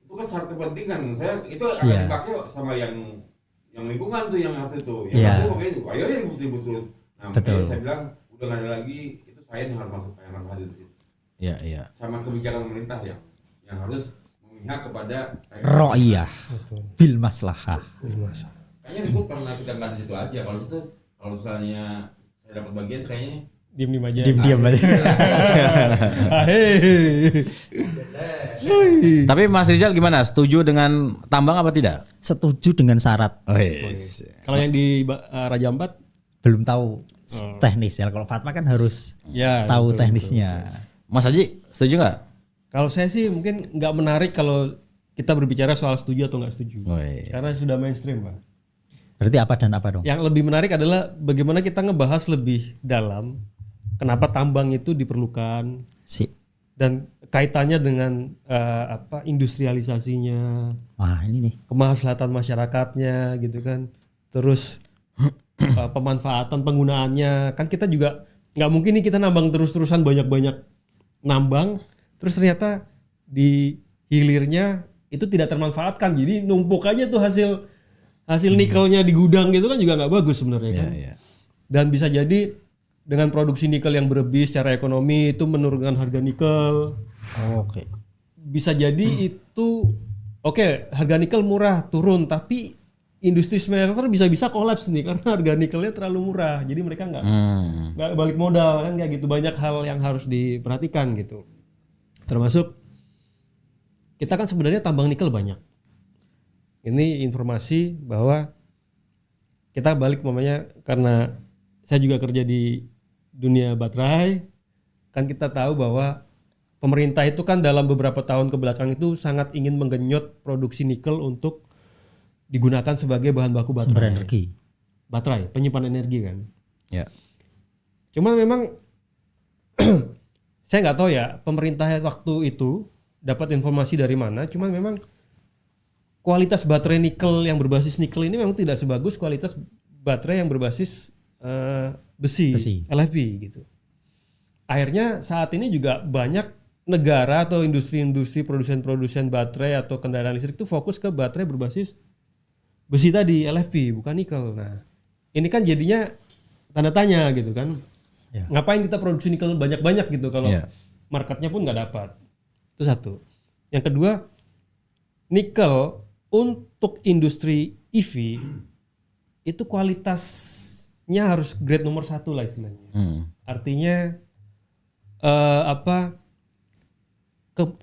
Itu kan syarat kepentingan. Saya itu akan dipakai sama yang lingkungan tuh yang satu itu. Yang satu makanya ayo ribut-ribut terus. Nah, makanya saya bilang udah nggak ada lagi itu saya yang harus masuk yang harus hadir di situ. Iya. Sama kebijakan pemerintah yang harus memihak kepada Ra'iyah bil maslahah. Kayaknya ribut karena kita nggak di situ aja. Kalau misalnya saya dapat bagian kayaknya Diam aja. Diam aja. Tapi Mas Rizal gimana? Setuju dengan tambang apa tidak? Setuju dengan syarat. Kalau yang di Raja Ampat Belum tahu teknis ya. Kalau Fatma kan harus tahu teknisnya. Mas Haji setuju nggak? Kalau saya sih mungkin nggak menarik kalau kita berbicara soal setuju atau nggak setuju. Karena sudah mainstream, Pak. Berarti apa dan apa dong? Yang lebih menarik adalah bagaimana kita ngebahas lebih dalam kenapa tambang itu diperlukan Sip. dan kaitannya dengan industrialisasinya, Wah, ini nih. kemaslahatan masyarakatnya gitu kan. Terus pemanfaatan penggunaannya, kan kita juga nggak mungkin nih kita nambang terus-terusan banyak-banyak nambang terus ternyata di hilirnya itu tidak termanfaatkan, jadi numpuk aja tuh hasil nikelnya di gudang gitu kan juga nggak bagus sebenarnya kan. Dan bisa jadi dengan produksi nikel yang berlebih secara ekonomi itu menurunkan harga nikel. Oke. Bisa jadi itu harga nikel murah turun, tapi industri smelter bisa kolaps nih karena harga nikelnya terlalu murah. Jadi mereka nggak balik modal kan, kayak gitu. Banyak hal yang harus diperhatikan gitu. Termasuk kita kan sebenarnya tambang nikel banyak. Ini informasi bahwa kita balik namanya karena saya juga kerja di dunia baterai, kan kita tahu bahwa pemerintah itu kan dalam beberapa tahun ke belakang itu sangat ingin menggenyot produksi nikel untuk digunakan sebagai bahan baku baterai. Sumber energi. Baterai, penyimpan energi kan. Ya. Cuma memang saya nggak tahu ya pemerintah waktu itu dapat informasi dari mana. Cuma memang kualitas baterai nikel yang berbasis nikel ini memang tidak sebagus kualitas baterai yang berbasis besi, LFP gitu. Akhirnya saat ini juga banyak negara atau industri-industri produsen baterai atau kendaraan listrik itu fokus ke baterai berbasis besi tadi, LFP, bukan nikel. Nah, ini kan jadinya tanda tanya gitu kan. Ya. Ngapain kita produksi nikel banyak-banyak gitu kalau marketnya pun nggak dapat. Itu satu. Yang kedua, nikel untuk industri EV itu kualitasnya harus grade nomor 1 lah istilahnya. Artinya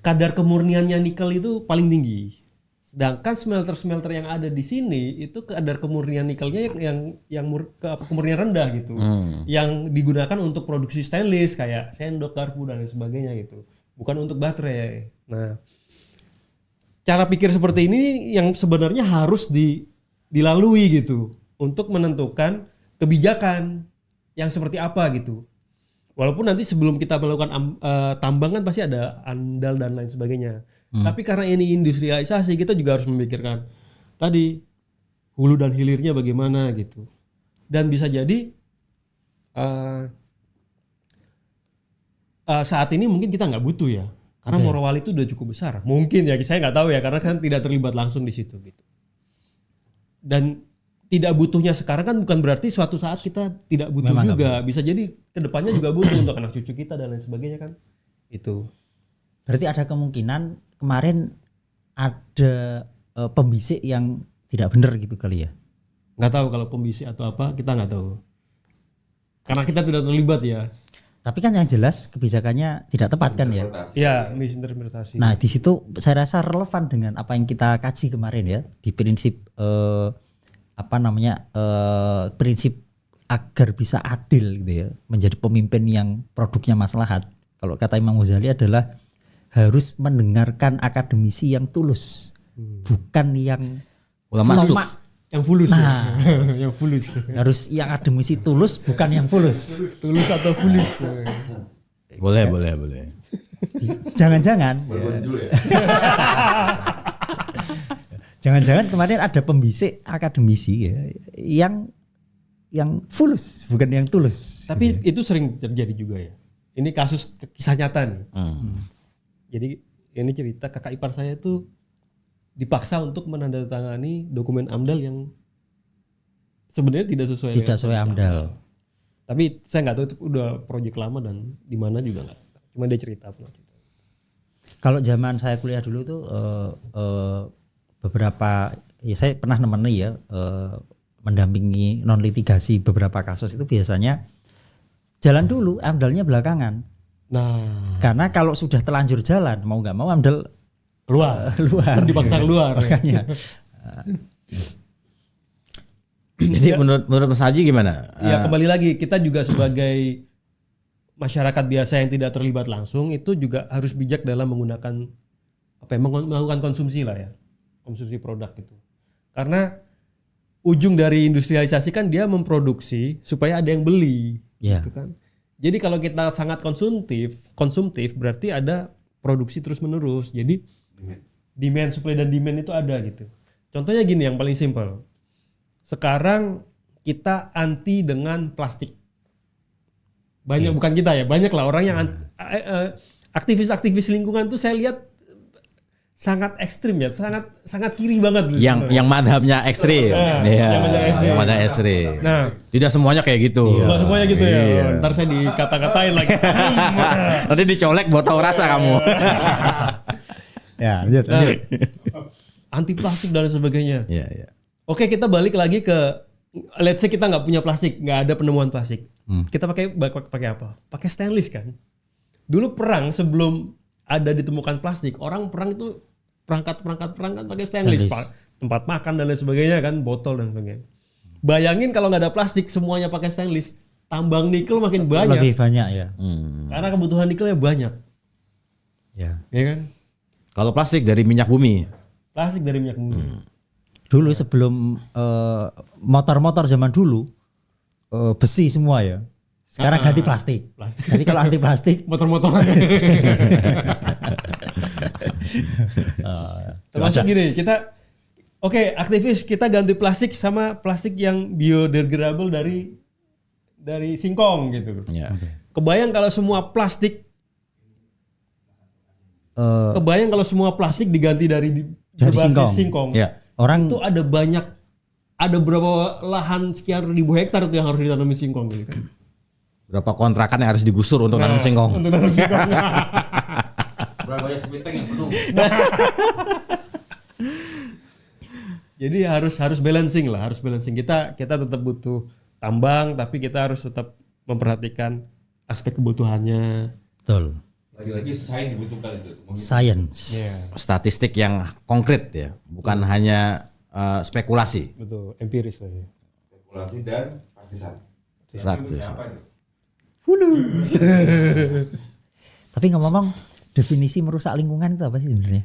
kadar kemurniannya nikel itu paling tinggi. Sedangkan smelter-smelter yang ada di sini itu kadar kemurnian nikelnya kemurnian rendah gitu. Yang digunakan untuk produksi stainless kayak sendok, garpu dan lain sebagainya gitu. Bukan untuk baterai. Nah, cara pikir seperti ini yang sebenarnya harus dilalui gitu untuk menentukan kebijakan yang seperti apa gitu. Walaupun nanti sebelum kita melakukan tambangan pasti ada AMDAL dan lain sebagainya. Tapi karena ini industrialisasi kita juga harus memikirkan tadi hulu dan hilirnya bagaimana gitu. Dan bisa jadi saat ini mungkin kita nggak butuh ya. Karena Morowali itu udah cukup besar. Mungkin ya, saya nggak tahu ya karena kan tidak terlibat langsung di situ gitu. Dan tidak butuhnya sekarang kan bukan berarti suatu saat kita tidak butuh Memang juga. Bisa jadi kedepannya juga butuh untuk anak cucu kita dan lain sebagainya kan. Itu. Berarti ada kemungkinan kemarin ada pembisik yang tidak benar gitu kali ya? Nggak tahu kalau pembisik atau apa, kita nggak tahu. Karena kita tidak terlibat ya. Tapi kan yang jelas kebijakannya tidak tepat kan ya? Ya, misinterpretasi. Nah di situ saya rasa relevan dengan apa yang kita kaji kemarin ya, di prinsip prinsip agar bisa adil gitu ya, menjadi pemimpin yang produknya maslahat. Kalau kata Imam Ghazali adalah harus mendengarkan akademisi yang tulus, bukan yang Ulama fulus. Yang fulus. Nah, ya. Yang fulus. harus yang akademisi tulus, bukan yang fulus. Tulus atau fulus. Boleh. Jangan-jangan. Berbenjul ya. Jangan-jangan kemarin ada pembisik akademisi ya, yang fulus, bukan yang tulus. Tapi itu sering terjadi juga ya. Ini kasus kisah nyata nih. Jadi ini cerita kakak ipar saya tuh dipaksa untuk menandatangani dokumen AMDAL yang sebenarnya tidak sesuai AMDAL. Tapi saya nggak tahu itu udah proyek lama dan di mana juga nggak. Cuma dia cerita. Kalau zaman saya kuliah dulu tuh beberapa ya saya pernah nemeni ya mendampingi non litigasi beberapa kasus itu biasanya jalan dulu, AMDAL-nya belakangan. Nah, Karena kalau sudah terlanjur jalan mau nggak mau AMDAL keluar. Dipaksa keluar. Makanya. Jadi menurut Mas Haji gimana? Ya kembali lagi kita juga sebagai masyarakat biasa yang tidak terlibat langsung itu juga harus bijak dalam menggunakan melakukan konsumsi lah ya, konsumsi produk itu. Karena ujung dari industrialisasi kan dia memproduksi supaya ada yang beli, Ya. gitu kan. Jadi kalau kita sangat konsumtif berarti ada produksi terus menerus. Jadi demand, supply dan demand itu ada gitu. Contohnya gini yang paling simpel. Sekarang kita anti dengan plastik. Banyak bukan kita ya, banyak lah orang yang aktivis-aktivis lingkungan tuh saya lihat sangat ekstrim ya, sangat kiri banget. Yang madhabnya ekstrim. Yang Madhab ekstrim. Nah, tidak semuanya kayak gitu. nggak semuanya gitu ya. Iya. Ntar saya dikata-katain lagi. Nanti dicolek buat tahu rasa kamu. Ya, lanjut. Nah, anti plastik dan sebagainya. Iya, iya. Oke, kita balik lagi ke let's say kita nggak punya plastik, nggak ada penemuan plastik. Kita pakai apa? Pakai stainless kan. Dulu perang sebelum ada ditemukan plastik, orang perang itu perangkat pakai stainless. Tempat makan dan lain sebagainya kan, botol dan sebagainya. Bayangin kalau nggak ada plastik, semuanya pakai stainless, tambang nikel makin banyak. Lebih banyak ya. Karena kebutuhan nikelnya banyak. Ya. Ya kan? Kalau plastik dari minyak bumi. Plastik dari minyak bumi. Dulu sebelum motor-motor zaman dulu besi semua ya. Sekarang ganti plastik. Jadi kalau anti plastik Motor-motoran. Termasuk gini, kita aktivis kita ganti plastik sama plastik yang biodegradable dari singkong gitu. Ya. Kebayang kalau semua plastik diganti dari berbasis singkong. Ya. orang Itu ada berapa lahan sekian ribu hektar tuh yang harus ditanami singkong gitu kan. Berapa kontrakan yang harus digusur untuk nanam singkong? Untuk nanam singkong. Berapa banyak sepiteng yang penuh? Jadi harus balancing lah, Kita tetap butuh tambang, tapi kita harus tetap memperhatikan aspek kebutuhannya. betul Lagi-lagi sains dibutuhkan itu. science. Statistik yang konkret ya, bukan hanya spekulasi. Betul, empiris lah ya. Spekulasi dan partisan. Praktis. Apa itu? Tapi ngomong definisi merusak lingkungan itu apa sih sebenarnya?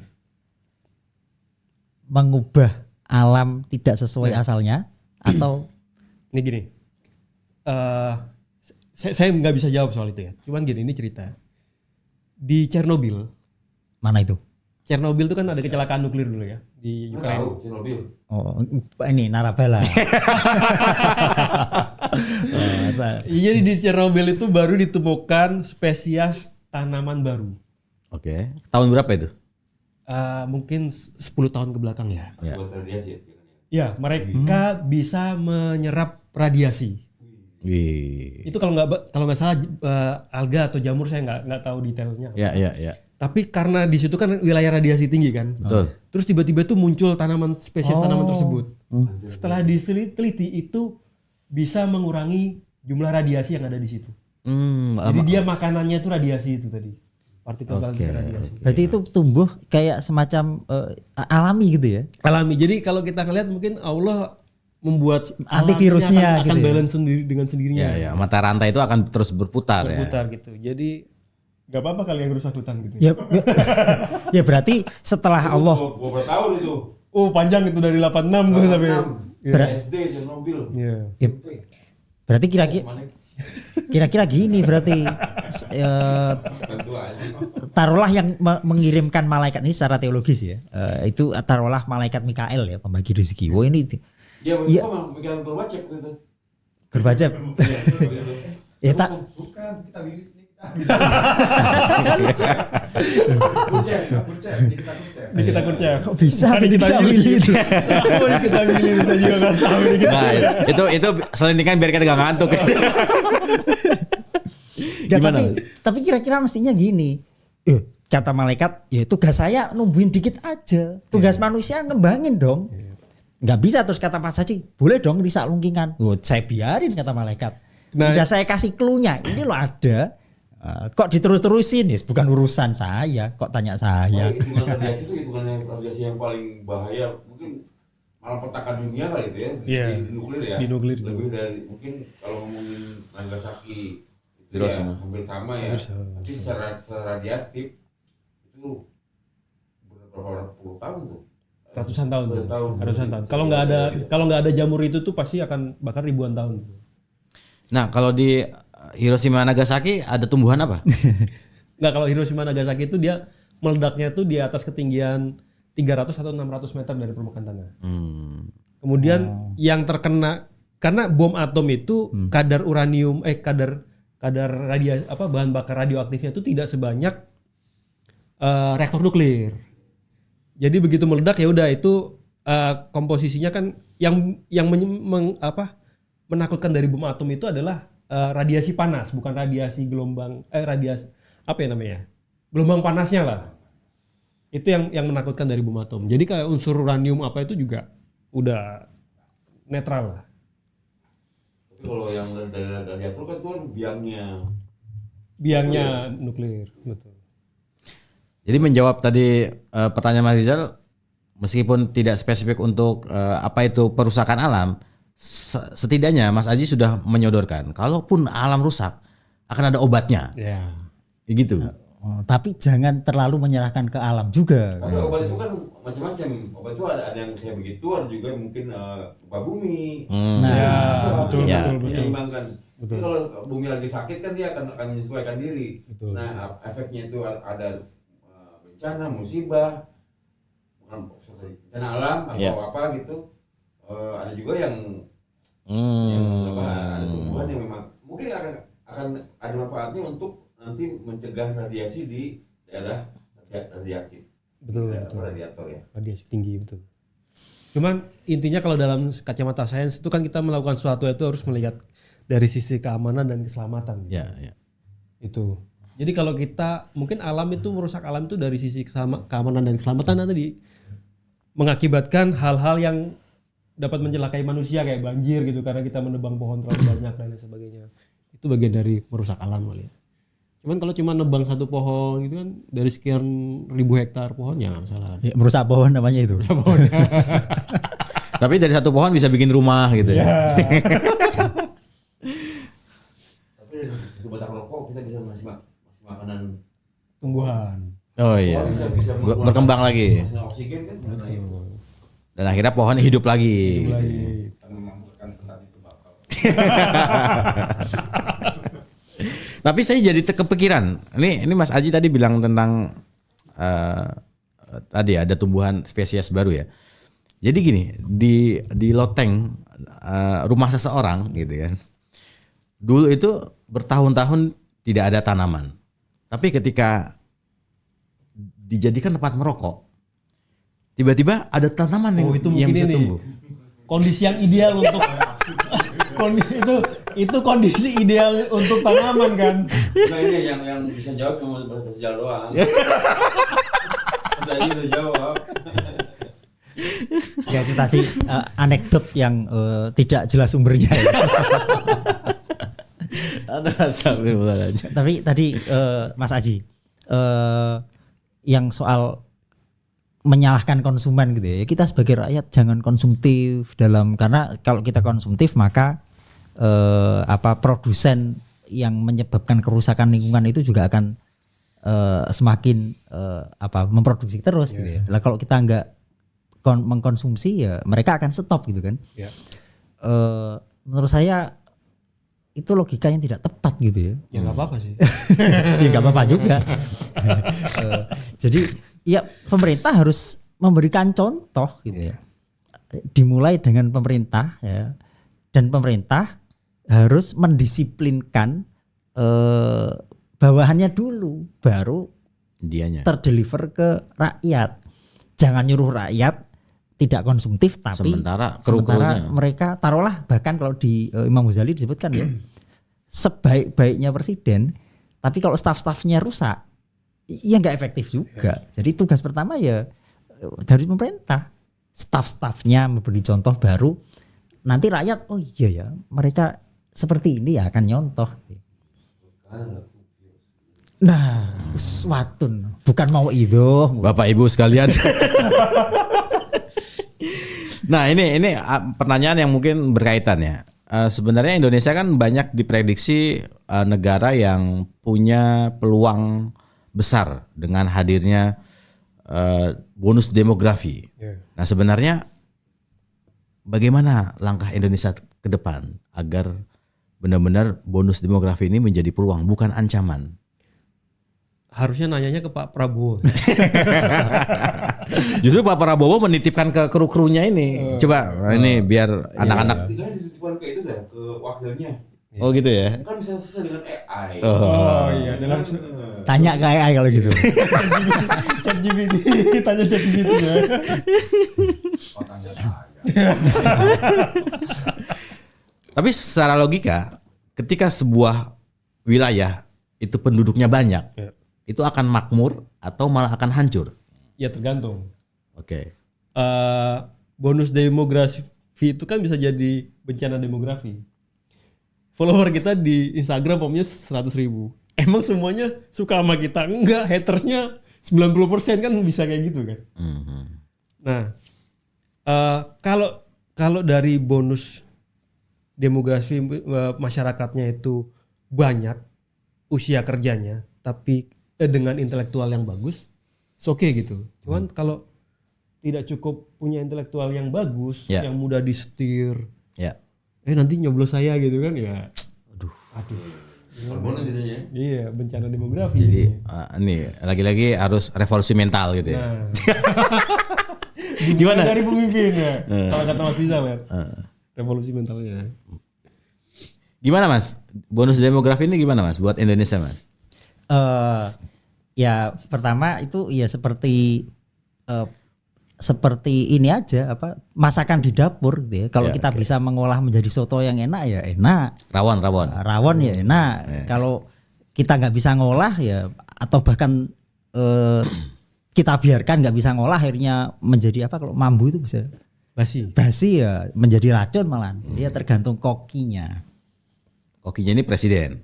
Mengubah alam tidak sesuai asalnya atau Ini gini, saya nggak bisa jawab soal itu ya. Cuman gini, ini cerita. Di Chernobyl mana itu? itu kan ada kecelakaan nuklir dulu ya di Lu Ukraina. tahu Chernobyl? Oh, ini narabala. Jadi di Chernobyl itu baru ditemukan spesies tanaman baru. Oke. Tahun berapa itu? Mungkin 10 tahun ke belakang ya. Ya. Buat radiasi ya. Ya, mereka bisa menyerap radiasi. Wih. Itu kalau nggak salah alga atau jamur, saya nggak tahu detailnya. Ya, ya, ya. Tapi karena di situ kan wilayah radiasi tinggi kan. Betul. Terus tiba-tiba tuh muncul spesies tanaman tersebut. Setelah diteliti itu bisa mengurangi jumlah radiasi yang ada di situ. Jadi dia makanannya itu radiasi itu tadi. Partikel radiasi. Berarti itu tumbuh kayak semacam alami gitu ya? Alami. Jadi kalau kita ngeliat mungkin Allah membuat Antivirusnya akan gitu ya? balance sendiri dengan sendirinya. Ya, ya. Mata rantai itu akan terus berputar, Berputar gitu. Jadi nggak apa-apa kali yang rusak hutan gitu. Ya, ya berarti setelah Allah Gua bertahun itu. Oh, panjang itu dari 86 tuh sampai. SD Chernobyl. Iya. ya, berarti kira-kira gini berarti Bantu aja. taruhlah yang mengirimkan malaikat ini secara teologis ya. Itu taruhlah malaikat Mikael ya, pembagi rezeki. Oh ini Iya, Iya. gua mah mikirin Gorbacep gitu. Gorbacep. Ya tak Bukan, kita pilih ini kita. Nikita Khrushchev. kok bisa Kan kita Nikita pilih Willy itu? Oh, Nikita Willy kita juga nggak tahu ini. Nah, itu selintingan biar kita gak ngantuk. Nggak, Gimana? tapi kira-kira mestinya gini. Kata malaikat, ya tugas saya numbuhin dikit aja. Tugas manusia ngembangin dong. Nggak bisa terus kata Mas Haji, boleh dong risak lungkingan. Saya biarin kata malaikat. Nah, Udah saya kasih clue-nya, ini loh ada. Kok diterus-terusin? Ya bukan urusan saya, kok tanya saya. Hitungan radiasi itu hitungan radiasi yang paling bahaya. Mungkin malah petakan dunia kali itu ya. Iya. Di nuklir ya. Di nuklir. Lebih dari mungkin kalau ngomongin Nagasaki itu ya, Hiroshima. hampir sama ya. Tapi secara radiatif itu berapa puluh tahun tuh. ratusan tahun tuh. Ratusan tahun. Ratusan tahun. Kalau nggak ada jamur itu tuh pasti akan bahkan ribuan tahun. Nah, kalau di Hiroshima Nagasaki ada tumbuhan apa? Nggak, kalau Hiroshima Nagasaki itu dia meledaknya tuh di atas ketinggian 300 atau 600 meter dari permukaan tanah. Kemudian yang terkena karena bom atom itu kadar uranium kadar radiasi bahan bakar radioaktifnya itu tidak sebanyak reaktor nuklir. Jadi begitu meledak ya udah itu komposisinya kan yang menakutkan dari bom atom itu adalah radiasi panas, bukan radiasi gelombang radiasi apa ya namanya? Gelombang panasnya lah. Itu yang menakutkan dari bom atom. Jadi kayak unsur uranium apa itu juga udah netral lah. Tapi kalau yang dari radiator kan itu kan biangnya nuklir, betul. Jadi menjawab tadi pertanyaan Mas Rizal, meskipun tidak spesifik untuk apa itu perusakan alam, setidaknya Mas Aji sudah menyodorkan, kalaupun alam rusak akan ada obatnya. Ya. Gitu. Tapi jangan terlalu menyerahkan ke alam juga. Tapi obat itu kan macam-macam. Obat itu ada yang kayak begitu, ada juga mungkin gempa bumi. Betul. Menyeimbangkan. Jadi kalau bumi lagi sakit kan dia akan menyesuaikan diri. Betul. Nah, efeknya itu ada bencana, musibah, bencana alam atau apa gitu. Ada juga yang ada tumbuhan yang memang mungkin akan ada manfaatnya untuk nanti mencegah radiasi di daerah radiatif. Betul. Radiator ya. Radiasi tinggi, betul. Cuman intinya kalau dalam kacamata sains itu kan kita melakukan sesuatu itu harus melihat dari sisi keamanan dan keselamatan. Ya. Itu. Jadi kalau kita mungkin alam itu merusak alam itu dari sisi keamanan dan keselamatan tadi mengakibatkan hal-hal yang dapat mencelakai manusia kayak banjir gitu karena kita menebang pohon terlalu banyak dan lain sebagainya. Itu bagian dari merusak alam kali ya. Cuman kalau cuma nebang satu pohon gitu kan dari sekian ribu hektar pohonnya nggak masalah. Ya, merusak pohon namanya itu. Tapi dari satu pohon bisa bikin rumah gitu ya. Tapi dari batang rokok kita bisa masih makanan Tumbuhan. Oh iya. Bisa Berkembang lagi. oksigen kan. Dan akhirnya pohon hidup lagi. Tapi saya jadi kepikiran. Ini Mas Aji tadi bilang tentang tadi ada tumbuhan spesies baru ya. Jadi gini, di loteng rumah seseorang gitu kan. Dulu itu bertahun-tahun tidak ada tanaman. Tapi ketika dijadikan tempat merokok, tiba-tiba ada tanaman yang bisa tumbuh. Kondisi yang ideal untuk itu kondisi ideal untuk tanaman kan. Nah ini yang bisa jawab cuma Mas Rizal doang. Mas Aji bisa jawab. Ya itu tadi anekdot yang tidak jelas sumbernya ya. Tapi tadi Mas Aji yang soal menyalahkan konsumen gitu ya. Kita sebagai rakyat jangan konsumtif karena kalau kita konsumtif maka produsen yang menyebabkan kerusakan lingkungan itu juga akan semakin memproduksi terus gitu ya. Lah kalau kita nggak mengkonsumsi ya mereka akan stop gitu kan. Ya. Menurut saya itu logika yang tidak tepat gitu ya. Ya nggak apa-apa sih. Ya nggak apa-apa juga. Jadi ya pemerintah harus memberikan contoh gitu ya. Dimulai dengan pemerintah ya, dan pemerintah harus mendisiplinkan bawahannya dulu, baru Dianya. terdeliver ke rakyat. Jangan nyuruh rakyat tidak konsumtif, tapi Sementara mereka taruhlah bahkan kalau di Imam Ghazali disebutkan ya sebaik-baiknya presiden, tapi kalau staf-stafnya rusak, ya nggak efektif juga. Jadi tugas pertama ya dari pemerintah, staf-stafnya memberi contoh baru, nanti rakyat oh iya ya mereka seperti ini ya akan nyontoh. Nah, swatun bukan mau itu. Bapak Ibu sekalian. Nah ini pertanyaan yang mungkin berkaitan ya. Sebenarnya Indonesia kan banyak diprediksi negara yang punya peluang besar dengan hadirnya bonus demografi. Nah sebenarnya bagaimana langkah Indonesia ke depan agar benar-benar bonus demografi ini menjadi peluang bukan ancaman? Harusnya nanyanya ke Pak Prabowo. Justru Pak Prabowo menitipkan ke kru-krunya ini. Coba ini biar anak-anak. Tinggal dititipkan ke itu dah, ke wakilnya. Oh gitu ya. Kan bisa selesai dengan AI. Oh iya, dalam Tanya ke AI kalau gitu. chat GPT, tanya chat GPT ya. Tapi secara logika, ketika sebuah wilayah itu penduduknya banyak, Ya. itu akan makmur atau malah akan hancur. Ya tergantung. Oke. Bonus demografi itu kan bisa jadi bencana demografi. Follower kita di Instagram pomnya 100.000. Emang semuanya suka sama kita? Enggak, hatersnya 90% kan bisa kayak gitu kan. Mhm. Nah, kalau dari bonus demografi masyarakatnya itu banyak usia kerjanya, tapi dengan intelektual yang bagus, oke gitu. Cuman kalau tidak cukup punya intelektual yang bagus, Ya. yang mudah disetir, Ya. nanti nyoblos saya gitu kan ya. Aduh. Bonus itunya. Iya, bencana demografi. Jadi ini lagi-lagi harus revolusi mental gitu ya. Nah. Gimana? Dari pemimpin ya. Kalau kata Mas Rizal ya. Revolusi mentalnya. Gimana Mas? Bonus demografi ini gimana Mas buat Indonesia Mas? Ya pertama itu ya seperti ini aja apa masakan di dapur gitu ya. Kalau Ya, kita oke. bisa mengolah menjadi soto yang enak ya enak. Rawon. Rawon ya enak. Kalau kita nggak bisa ngolah ya atau bahkan kita biarkan nggak bisa ngolah akhirnya menjadi apa kalau mambu itu bisa basi ya menjadi racun malah. Dia tergantung kokinya. Kokinya ini presiden.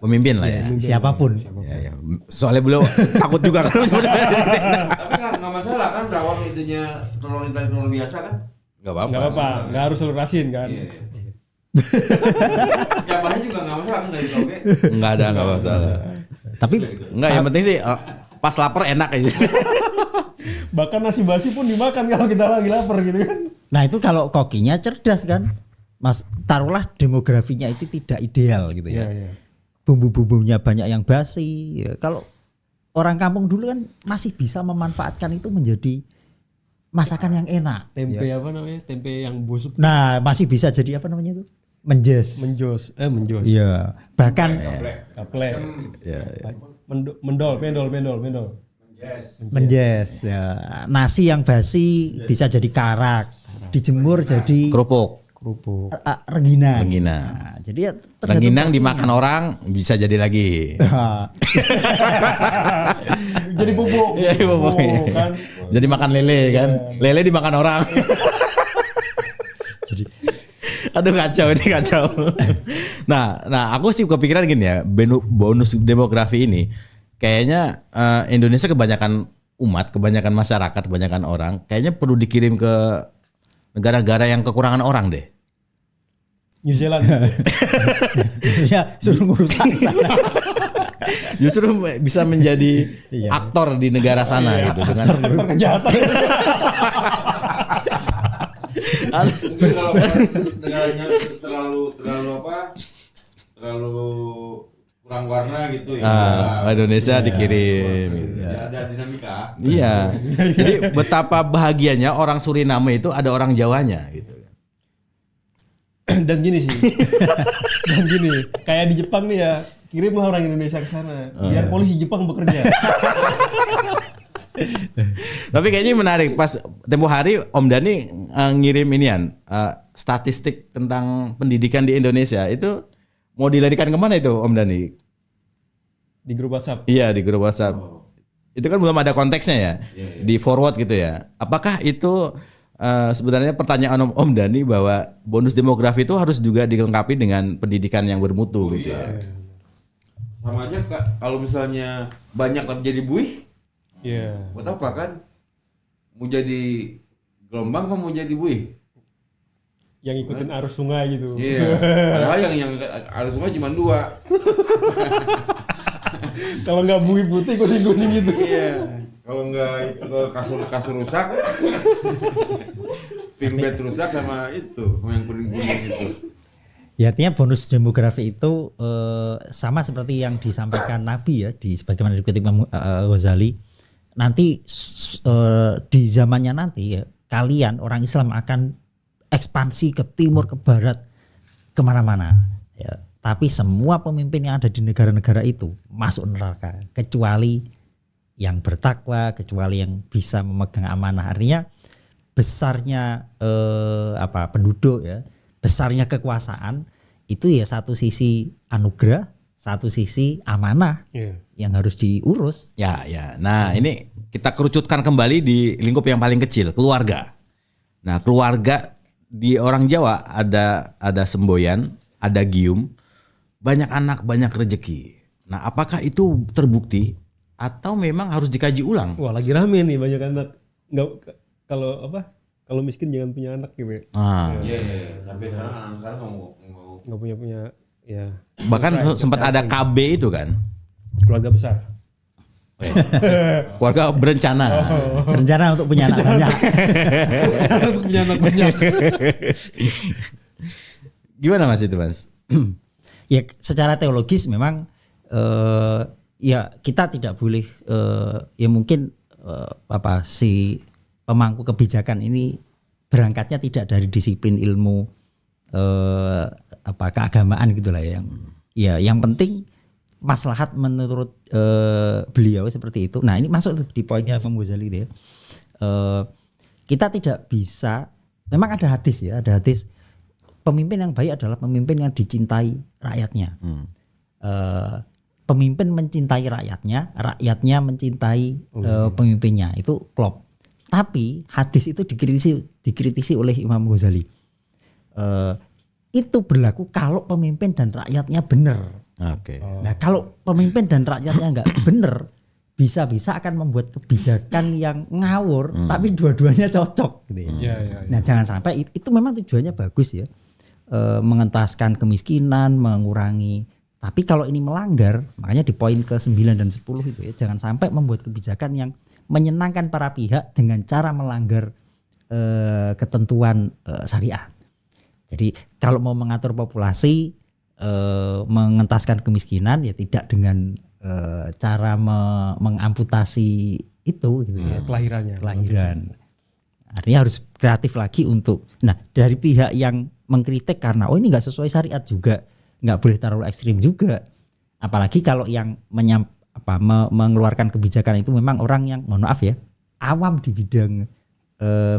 Pemimpin lah ya. Siapapun. Ya. Soalnya beliau takut juga kan sebenarnya. Tapi nggak masalah kan rawon itunya telur biasa kan? Enggak apa-apa. Enggak apa-apa, enggak harus telur asin kan. Iya. Cabahnya juga nggak masalah kan dari toge. Enggak masalah. Tapi Enggak, yang penting sih pas lapar enak aja. Bahkan nasi basi pun dimakan kalau kita lagi lapar gitu kan. nah itu kalau kokinya cerdas kan. Mas taruhlah demografinya itu tidak ideal gitu ya. Iya. Bumbu-bumbunya banyak yang basi. Ya, kalau orang kampung dulu kan masih bisa memanfaatkan itu menjadi masakan yang enak. Tempe Ya. apa namanya? Tempe yang busuk. Nah masih bisa jadi apa namanya itu? Menjes. Menjos. Iya. Bahkan Kaplek. Ya. Mendol. menjes. Ya. Nasi yang basi bisa jadi karak. Dijemur jadi Kerupuk. rengginang. Rengginang. Nah, jadi ya tergantung Rengginang kokinya. dimakan orang bisa jadi lagi. Jadi bubuk. Iya, bubuk. Kan. Jadi makan lele kan. Lele dimakan orang. Aduh kacau ini kacau. Nah aku sih kepikiran gini ya, bonus demografi ini kayaknya Indonesia kebanyakan umat, kebanyakan masyarakat, kebanyakan orang kayaknya perlu dikirim ke negara-negara yang kekurangan orang deh. New Zealand. Ya suruh ngurus sana. Justru bisa menjadi Iya. aktor di negara sana gitu dengan Kejahatan. Mungkin kalau negaranya terlalu kurang warna gitu ya. Indonesia dikirim. Gitu. Ya, ada dinamika. Iya. Jadi betapa bahagianya orang Suriname itu ada orang Jawanya gitu. Dan gini, kayak di Jepang nih ya, kirimlah orang Indonesia ke sana, biar polisi Jepang bekerja. Tapi kayaknya menarik pas tempo hari Om Dhani ngirim inian statistik tentang pendidikan di Indonesia itu mau dilarikan kemana itu Om Dhani? Di grup WhatsApp. Iya di grup WhatsApp. Itu kan belum ada konteksnya ya, di forward gitu ya. Apakah itu sebenarnya pertanyaan Om Dhani bahwa bonus demografi itu harus juga dilengkapi dengan pendidikan yang bermutu gitu ya. Sama aja Kak, kalau misalnya banyak tapi jadi buih, Iya. buat apa kan? Mau jadi gelombang apa mau jadi buih? Yang ikutin arus sungai gitu. Iya. Padahal yang arus sungai cuma 2. Kalau nggak bui putih kuning gitu. Iya. Kalau nggak itu kasur rusak, pink bed rusak sama itu, sama yang kuning itu. Ya artinya bonus demografi itu sama seperti yang disampaikan Nabi ya di sebagaimana dikutip Imam Ghazali. Nanti di zamannya nanti ya kalian orang Islam akan ekspansi ke timur ke barat kemana-mana. Ya, tapi semua pemimpin yang ada di negara-negara itu masuk neraka kecuali yang bertakwa, kecuali yang bisa memegang amanah. Artinya besarnya penduduk ya, besarnya kekuasaan itu ya satu sisi anugerah, satu sisi amanah yang harus diurus. Ya. Nah, ini kita kerucutkan kembali di lingkup yang paling kecil, keluarga. Nah, keluarga di orang Jawa ada semboyan, ada gium, banyak anak, banyak rezeki. Nah, apakah itu terbukti atau memang harus dikaji ulang? Wah, lagi rame nih banyak anak. Kalau miskin jangan punya anak gitu ya. Iya. Sampai sekarang anak sekarang Nggak punya ya. Bahkan sempat ada KB itu kan. Keluarga besar. Keluarga berencana. Berencana untuk punya anak banyak. Untuk punya anak banyak. Gimana Mas itu Mas? Ya secara teologis memang ya kita tidak boleh ya mungkin si pemangku kebijakan ini berangkatnya tidak dari disiplin ilmu keagamaan gitulah ya yang penting maslahat menurut beliau seperti itu. Nah ini masuk di poinnya Imam Ghazali ya. Kita tidak bisa, memang ada hadis pemimpin yang baik adalah pemimpin yang dicintai rakyatnya. Pemimpin mencintai rakyatnya, rakyatnya mencintai pemimpinnya, itu klop. Tapi hadis itu dikritisi oleh Imam Ghazali. Itu berlaku kalau pemimpin dan rakyatnya benar. Oke. Nah kalau pemimpin dan rakyatnya nggak benar, bisa-bisa akan membuat kebijakan yang ngawur, tapi dua-duanya cocok. Gitu ya. Nah jangan sampai itu memang tujuannya bagus ya, mengentaskan kemiskinan, mengurangi. Tapi kalau ini melanggar, makanya di poin ke-9 dan 10 itu ya, jangan sampai membuat kebijakan yang menyenangkan para pihak dengan cara melanggar ketentuan syariat. Jadi kalau mau mengatur populasi, mengentaskan kemiskinan ya tidak dengan cara mengamputasi itu gitu ya. Kelahiran. Artinya harus kreatif lagi untuk. Nah dari pihak yang mengkritik karena ini nggak sesuai syariat juga, nggak boleh terlalu ekstrim juga. Apalagi kalau yang mengeluarkan kebijakan itu memang orang yang mohon maaf ya awam di bidang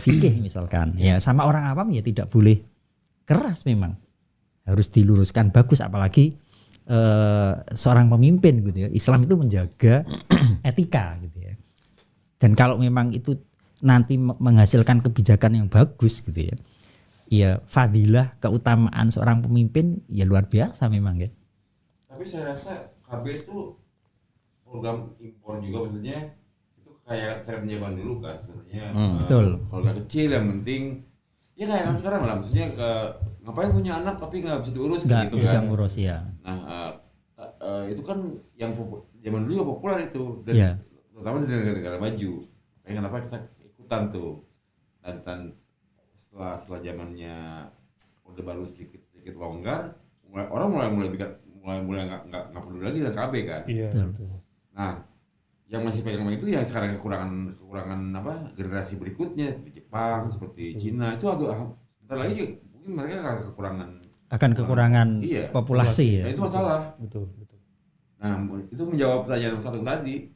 fikih misalkan. Ya sama orang awam ya tidak boleh keras, memang harus diluruskan bagus. Apalagi seorang pemimpin gitu ya. Islam itu menjaga etika gitu ya. Dan kalau memang itu nanti menghasilkan kebijakan yang bagus gitu ya. Ya fadilah keutamaan seorang pemimpin ya luar biasa memang ya. Tapi saya rasa KB itu program impor juga, maksudnya itu kayak tren zaman dulu kan sebenarnya. Betul. Kalau nggak kecil yang penting ya kayak kan sekarang lah, maksudnya ngapain punya anak tapi nggak bisa diurus Nggak gitu bisa kan. ngurus ya. Nah itu kan yang zaman dulu juga populer itu, dan Ya. terutama di negara-negara maju. Kayak kenapa kita ikutan tuh, dan setelah zamannya Orde Baru sedikit longgar, orang mulai nggak peduli lagi dengan KB kan. Iya. Nah, yang masih pegang itu ya sekarang kekurangan generasi berikutnya di Jepang seperti Cina itu agak bentar lagi mungkin mereka akan kekurangan iya, populasi ya. Nah, itu masalah. Betul. Nah, itu menjawab pertanyaan satu tadi.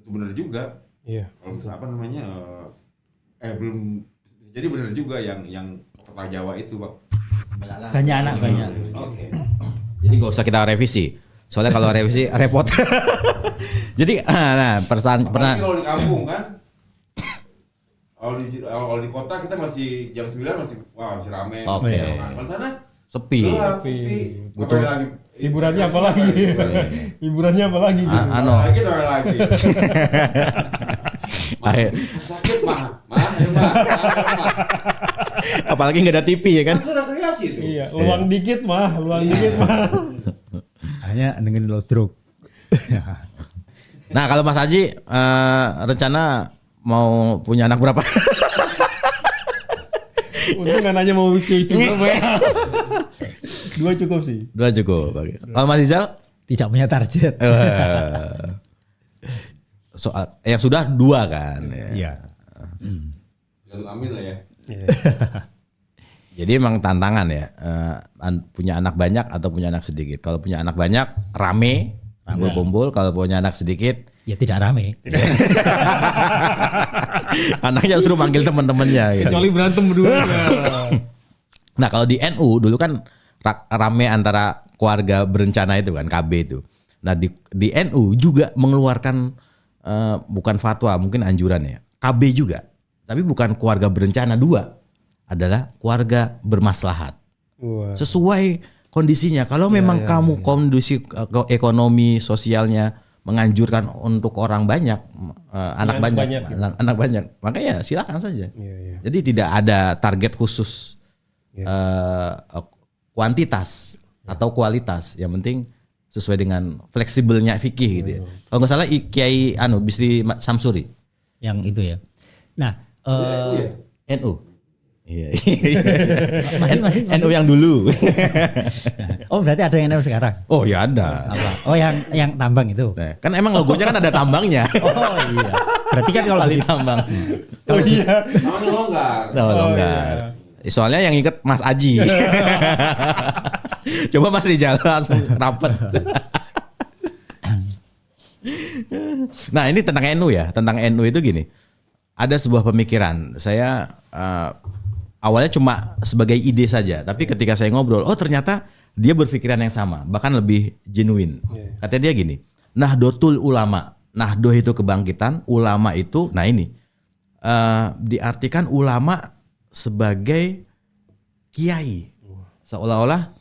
Benar juga. Iya. Kalau misalnya belum bisa jadi benar juga yang kota Jawa itu, Pak. Banyak anak banyak. Oke. Jadi nggak usah kita revisi. Soalnya kalau revisi repot. Jadi pernah kalau di kampung kan, kalau di kota kita masih jam 9 masih rame. Oke. Kalau sana sepi. Butuh lagi. Hiburannya apa lagi? Hiburannya apa lagi? Lagi. Sakit mah. Apalagi nggak ada TV ya kan? Itu rekreasi itu. Iya, luang dikit mah. Hanya dengan lodrok. Nah kalau Mas Haji rencana mau punya anak berapa? Untung nggak nanya mau istri berapa ya. 2 cukup sih. 2 cukup. Oke. Kalau Mas Rizal? Tidak punya target. Soal yang sudah 2 kan. Iya. Lalu amin lah ya. Jadi emang tantangan ya, punya anak banyak atau punya anak sedikit. Kalau punya anak banyak, rame, kumpul-kumpul. Kalau punya anak sedikit, Ya tidak rame. anaknya suruh manggil teman-temannya. Gitu. Kecuali berantem berdua. Nah kalau di NU dulu kan rame antara keluarga berencana itu kan, KB itu. Nah di NU juga mengeluarkan bukan fatwa, mungkin anjuran ya. KB juga, tapi bukan keluarga berencana 2, adalah keluarga bermaslahat. Wah. Sesuai kondisinya. Kalau memang kamu kondisi ekonomi sosialnya menganjurkan untuk orang banyak, anak banyak, anak banyak, makanya silakan saja. Jadi tidak ada target khusus kuantitas atau kualitas. Yang penting sesuai dengan fleksibelnya fikih gitu ya. Kalau nggak salah Kiai Bisri Samsuri. Yang itu ya. Nah, NU. Iya. masih. NU yang dulu. Oh berarti ada yang NU sekarang? Oh ya ada. Apa? Oh yang tambang itu. Nah, kan emang logonya kan ada tambangnya. Oh iya. Berarti kan kalau Kali tambang. Oh iya. Namanya longgar. Longgar. Soalnya yang inget Mas Aji. Coba Mas Rizal langsung rapet. Nah ini tentang NU ya. Tentang NU itu gini. Ada sebuah pemikiran. Saya awalnya cuma sebagai ide saja. Tapi ketika saya ngobrol, oh ternyata dia berpikiran yang sama. Bahkan lebih genuine. Katanya dia gini. Nahdlatul Ulama. Nahdoh itu kebangkitan. Ulama itu, nah ini. Diartikan ulama sebagai kiai. Seolah-olah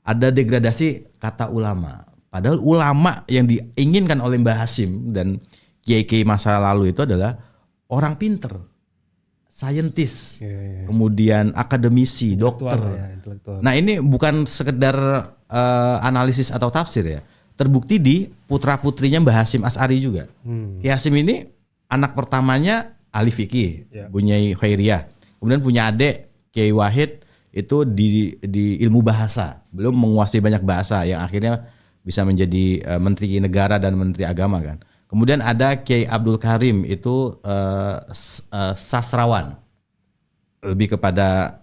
ada degradasi kata ulama. Padahal ulama yang diinginkan oleh Mbah Hasyim dan kiai-kiai masa lalu itu adalah orang pinter, saintis, kemudian akademisi, dokter. Nah ini bukan sekedar analisis atau tafsir ya. Terbukti di putra-putrinya Mbah Hasyim As'ari juga. Kiai Hasyim ini anak pertamanya ahli fikih, Bunyai Khairiyah. Kemudian punya adik Kiai Wahid itu di ilmu bahasa. Belum menguasai banyak bahasa yang akhirnya bisa menjadi menteri negara dan menteri agama kan. Kemudian ada Kiai Abdul Karim itu sastrawan, lebih kepada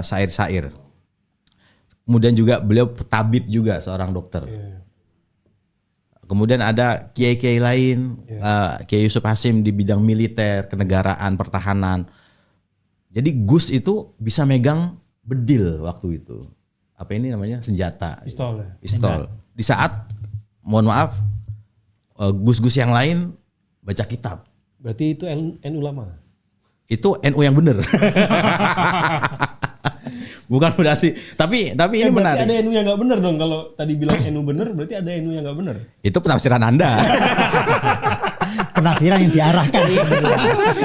syair-syair. Kemudian juga beliau tabib juga, seorang dokter. Kemudian ada kiai-kiai lain, Kiai Yusuf Hasyim di bidang militer, kenegaraan, pertahanan. Jadi Gus itu bisa megang bedil waktu itu. Apa ini namanya? Senjata. Pistol. Di saat, mohon maaf, Gus-gus yang lain baca kitab. Berarti itu NU lama. Itu NU yang benar. Bukan berarti, tapi ini menarik. Berarti ada NU yang nggak benar dong. Kalau tadi bilang NU benar, berarti ada NU yang nggak benar. Itu penafsiran Anda. Penafsiran yang diarahkan.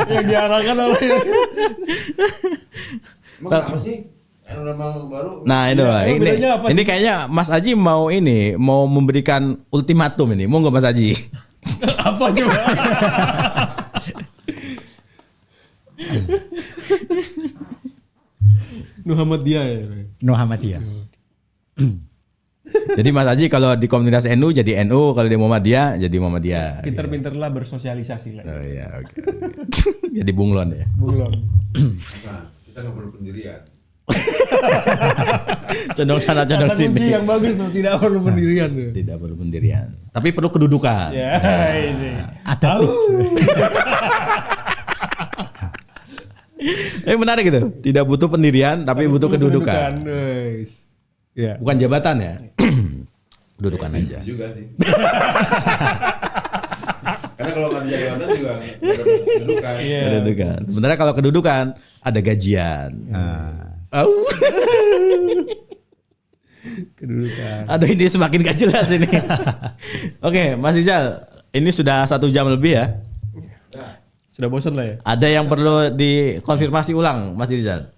Yang diarahkan oleh. Emang apa sih? NU lama baru. Nah itu ini kayaknya Mas Aji mau memberikan ultimatum ini. Mau nggak Mas Aji? Apa coba? Muhammadiyah ya. Muhammadiyah. Jadi Mas Aji kalau di komunitas NU jadi NU, kalau di Muhammadiyah jadi Muhammadiyah. Pinter-pinterlah bersosialisasi lah. Oh iya, oke. Jadi bunglon ya. Bunglon. Nah, kita nggak perlu pendirian. Condong sana condong Kata kunci sini. yang bagus tuh, tidak perlu pendirian tuh. Tidak perlu pendirian. Tapi perlu kedudukan. Ya, ini. Ada. Menarik gitu. Tidak butuh pendirian tapi butuh kedudukan. Ya. Bukan jabatan ya. Kedudukan aja. Itu juga sih. Karena kalau nggak di jabatan juga nggak ada kedudukan. Kedudukan. Sebenarnya kalau kedudukan ada gajian. Kedudukan. Aduh ini semakin gak jelas ini. Oke, Mas Rizal, ini sudah 1 jam lebih ya. Sudah bosan lah ya. Ada yang perlu dikonfirmasi ulang, Mas Rizal?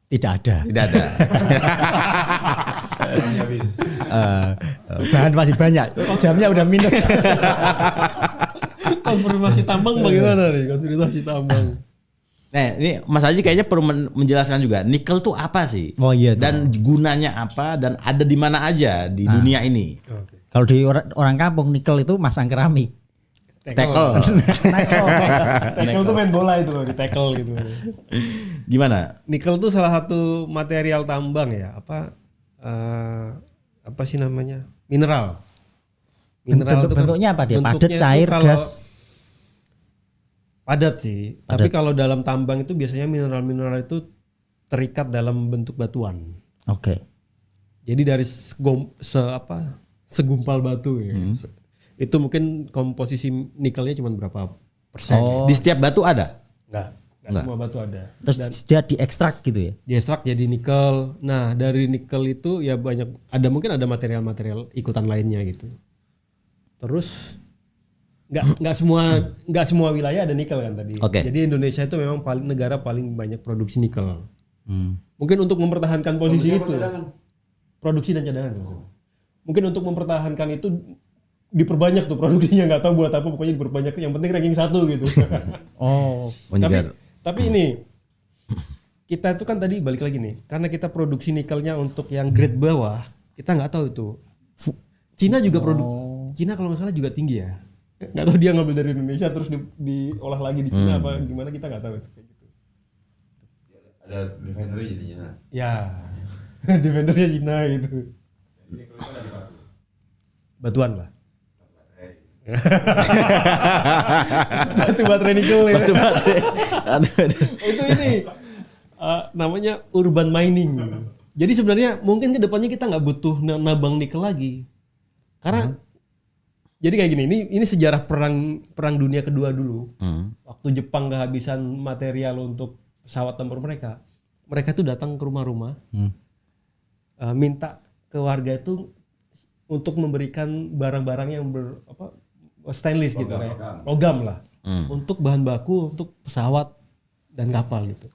Tidak ada. Tidak ada. Habis. Bahan masih banyak. Jamnya udah minus. Konfirmasi tambang bagaimana nih? Konfirmasi tambang. Nah, ini Mas Haji kayaknya perlu menjelaskan juga nikel tuh apa sih? Oh iya. Dan gunanya apa dan ada di mana aja di dunia ini? Kalau di orang kampung nikel itu masang keramik. Tackle. Tackle tuh main bola itu loh, di tackle gitu. Gimana? Nikel tuh salah satu material tambang ya, apa sih namanya? Mineral. Bentuknya apa dia? Padat, bentuknya itu cair, kalau gas. Padat sih. Tapi kalau dalam tambang itu biasanya mineral-mineral itu terikat dalam bentuk batuan. Oke. Jadi dari segumpal batu ya. Itu mungkin komposisi nikelnya cuma berapa persen. Oh. Di setiap batu ada? Enggak semua batu ada. Terus dia diekstrak gitu ya? Diekstrak jadi nikel. Nah, dari nikel itu ya mungkin ada material-material ikutan lainnya gitu. Terus nggak semua wilayah ada nikel kan tadi. Oke. Jadi Indonesia itu memang negara paling banyak produksi nikel. Mungkin untuk mempertahankan posisi itu. Produksi dan cadangan. Mungkin untuk mempertahankan itu diperbanyak tuh produksinya, nggak tahu buat apa, pokoknya diperbanyak. Yang penting ranking 1 gitu. Oh. Tapi ini kita itu kan tadi balik lagi nih, karena kita produksi nikelnya untuk yang grade bawah, kita nggak tahu itu. Cina juga Cina kalau nggak salah juga tinggi ya. Nggak tahu dia ngambil dari Indonesia terus diolah lagi di Cina apa gimana, kita nggak tahu itu kayak gitu. Ada refinery jadinya. Ya, defendernya Cina gitu. Batuan lah. Batu baterai nikel ya. Itu ini namanya urban mining. Jadi sebenarnya mungkin kedepannya kita nggak butuh nabang nikel lagi, karena jadi kayak gini. Ini sejarah perang dunia kedua dulu. Waktu Jepang kehabisan material untuk pesawat tempur mereka tuh datang ke rumah-rumah, minta ke warga itu untuk memberikan barang-barang yang stainless gitu, kayak logam lah, untuk bahan baku untuk pesawat dan kapal gitu.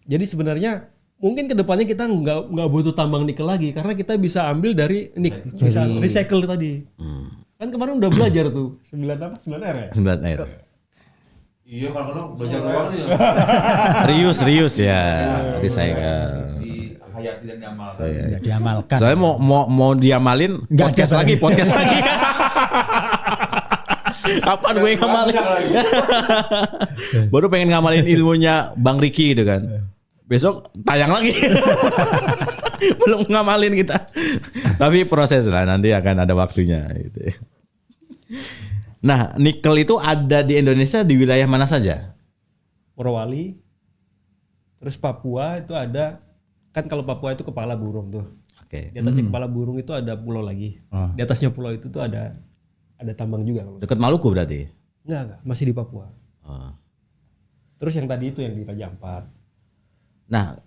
Jadi sebenarnya mungkin kedepannya kita nggak butuh tambang nikel lagi, karena kita bisa ambil dari bisa recycle tadi. Kan kemarin udah belajar tuh 9R ya? 9R. Iya, kalau belajar doang nih. Rius ya. Recycle. Di hayati dan diamalkan. Nggak diamalkan. Soalnya mau diamalin Nggak ada podcast lagi. Kapan gue ngamalin? Baru pengen ngamalin ilmunya Bang Riki gitu kan. Besok tayang lagi. Belum ngamalin kita. Tapi proses lah, nanti akan ada waktunya gitu. Nah, nikel itu ada di Indonesia di wilayah mana saja? Morowali, terus Papua itu ada, kan kalau Papua itu kepala burung tuh. Oke. Di atasnya kepala burung itu ada pulau lagi. Di atasnya pulau itu tuh ada tambang juga. Dekat Maluku berarti? Enggak, masih di Papua. Oh. Terus yang tadi itu yang di Raja Ampat. Nah,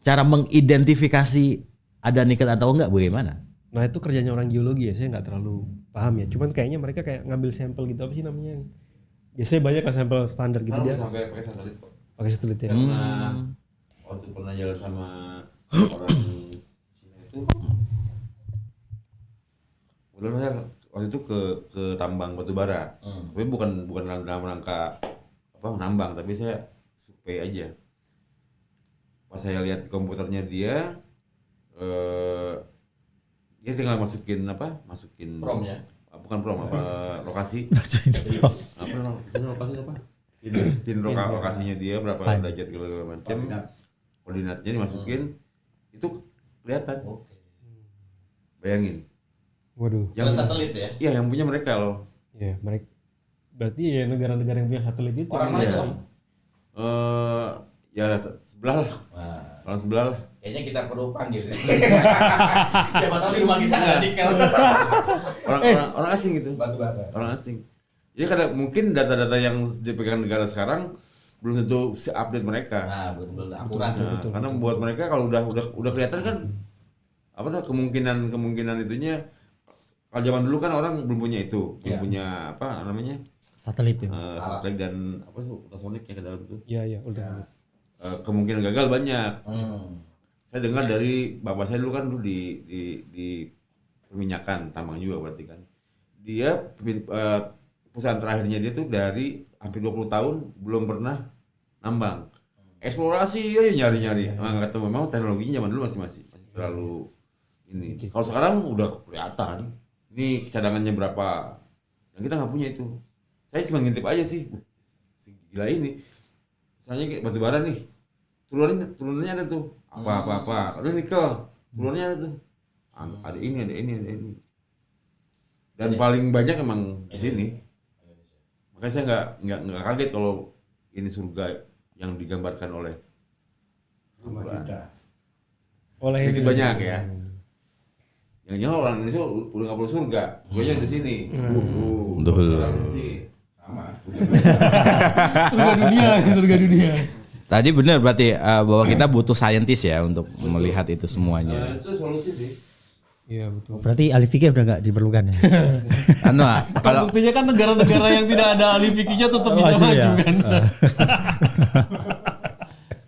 cara mengidentifikasi ada nikel atau enggak bagaimana? Nah itu kerjanya orang geologi ya, saya nggak terlalu paham ya. Cuman kayaknya mereka kayak ngambil sampel gitu, apa sih namanya? Biasanya banyak kan sampel standar gitu dia. Sampai pakai satelit kok. Pakai satelit ya. Karena waktu pernah jalan sama orang Cina itu, kebetulan saya waktu itu ke tambang batu bara. Tapi bukan dalam rangka nambang, tapi saya survei aja. Pas saya lihat di komputernya dia tinggal masukin Promnya? Bukan prom, lokasi. Lokasi apa? Lokasinya dia berapa derajat segala macam. Koordinatnya dimasukin, itu kelihatan. Bayangin. Waduh. Yang satelit ya? Iya, yang punya mereka loh. Ya mereka. Berarti ya negara-negara yang punya satelit itu. Orang mana itu? Ya sebelah lah. Orang sebelah lah. Kayaknya kita perlu panggil. Siapa tahu di rumah kita ada nikel. Orang asing gitu. Batu bara. Orang asing. Jadi kadang mungkin data-data yang dipegang negara sekarang belum tentu update mereka. Nah, belum akurat. Betul. Karena buat mereka kalau udah kelihatan kan kemungkinan itunya. Kalau zaman dulu kan orang belum punya itu, belum punya Satelit itu. satelit dan ultrasonik yang ke dalam itu. Iya, udah. Kemungkinan gagal banyak. Saya dengar dari bapak saya dulu kan di perminyakan tambang juga berarti kan. Dia perusahaan terakhirnya dia tuh dari hampir 20 tahun belum pernah nambang. eksplorasi aja nyari-nyari. Nggak ketemu, memang teknologinya zaman dulu masih terlalu ini. Kalau sekarang udah kelihatan. Ini cadangannya berapa? Yang kita nggak punya itu. Saya cuma ngintip aja sih. Gila ini. Misalnya kayak batu bara nih. Turunannya ada tuh. Apa. Ada nikel. Turunannya ada tuh. Ada ini. Dan paling banyak emang di sini. Makanya saya nggak kaget kalau ini surga yang digambarkan oleh sedikit banyak ya. Yang nyawa orang Indonesia udah nggak perlu surga, surganya di sini. Betul. Surga dunia. Tadi benar berarti bahwa kita butuh saintis ya untuk melihat itu semuanya. Itu solusi sih. Iya betul. Berarti ahli fikih udah nggak diperlukan ya? Kalau buktinya kan negara-negara yang tidak ada ahli fikihnya tetap bisa Maju maju ya? kan.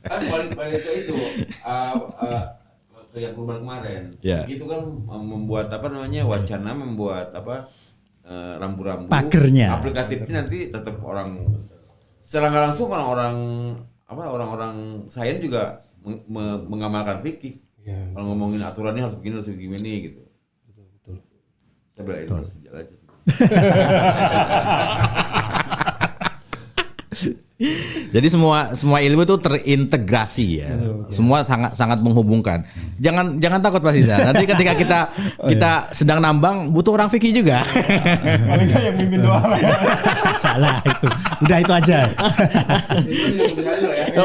Kan balik ke itu ke yang kurban kemarin. Ya. Itu kan membuat wacana membuat rambu-rambu Pagernya. aplikatifnya nanti tetap orang secara nggak langsung orang-orang sains juga mengamalkan fikih. Iya. Kalau ngomongin aturannya harus begini gitu. Betul. Saya bilang itu sejalan aja. Jadi semua ilmu itu terintegrasi ya. Semua sangat menghubungkan. Jangan takut Pak Siza. Nanti ketika kita sedang nambang butuh orang fikih juga. Paling nggak yang mimpin doang lah. Lah itu. Udah itu aja.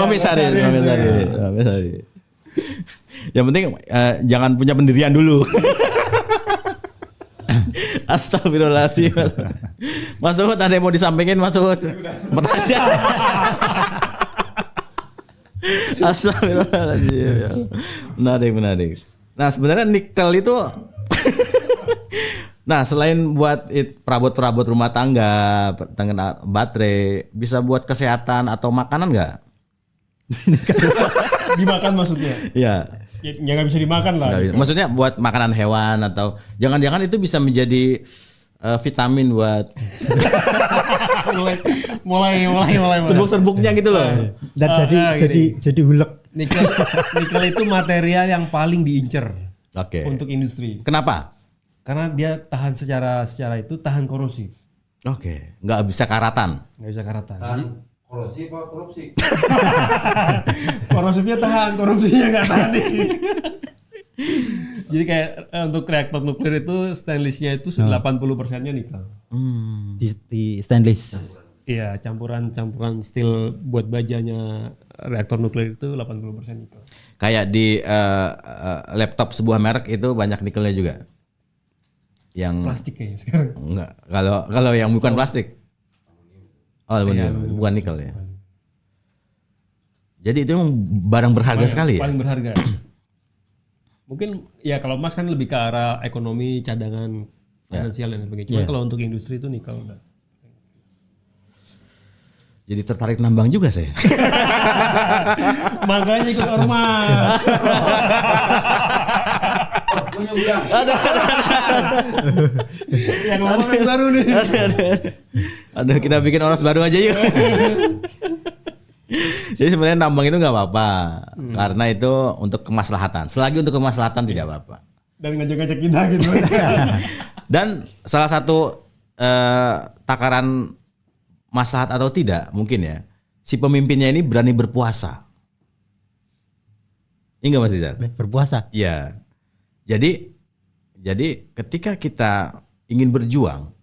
Misalnya. Yang penting jangan punya pendirian dulu. Astagfirullahaladzim. Mas Uhud ada yang mau disampaikan Mas Uhud? Pertanyaan. Astagfirullahaladzim. Menarik. Nah sebenarnya nikel itu nah selain buat perabot-perabot rumah tangga, baterai, bisa buat kesehatan atau makanan nggak? Dimakan maksudnya? Iya. Ya nggak bisa dimakan lah. Nggak bisa. Maksudnya buat makanan hewan atau jangan-jangan itu bisa menjadi vitamin buat mulai. serbuk-serbuknya gitu loh. Dan jadi hulek. Nikel itu material yang paling diincer Oke. untuk industri. Kenapa? Karena dia tahan secara itu tahan korosif. Oke. Nggak bisa karatan. Nggak bisa karatan. Korupsi apa korupsi? Korosifnya tahan, korupsinya nggak tahan nih. Jadi kayak untuk reaktor nuklir itu stainlessnya itu 80%-nya nikel. Di stainless. Iya, campuran steel buat bajanya reaktor nuklir itu 80% nikel. Kayak di laptop sebuah merek itu banyak nikelnya juga. Yang Plastik kayaknya sekarang. enggak. Kalau yang bukan plastik. Oh, bukan nikel ya. Jadi itu emang barang berharga sekali ya. Paling berharga. Mungkin ya kalau emas kan lebih ke arah ekonomi, cadangan, finansial dan sebagainya. Cuma kalau untuk industri itu nikel udah. Jadi tertarik nambang juga saya. Makanya ikut ormas. Punya udang. Yang lama yang baru nih. Aduh, kita bikin ormas baru aja yuk. Jadi sebenarnya nambang itu nggak apa-apa, karena itu untuk kemaslahatan. Selagi untuk kemaslahatan tidak apa-apa. Dan ngajak-ngajak kita gitu. Dan salah satu takaran maslahat atau tidak mungkin ya, si pemimpinnya ini berani berpuasa. Ini nggak Mas Rizal? Berpuasa. Iya. Jadi ketika kita ingin berjuang,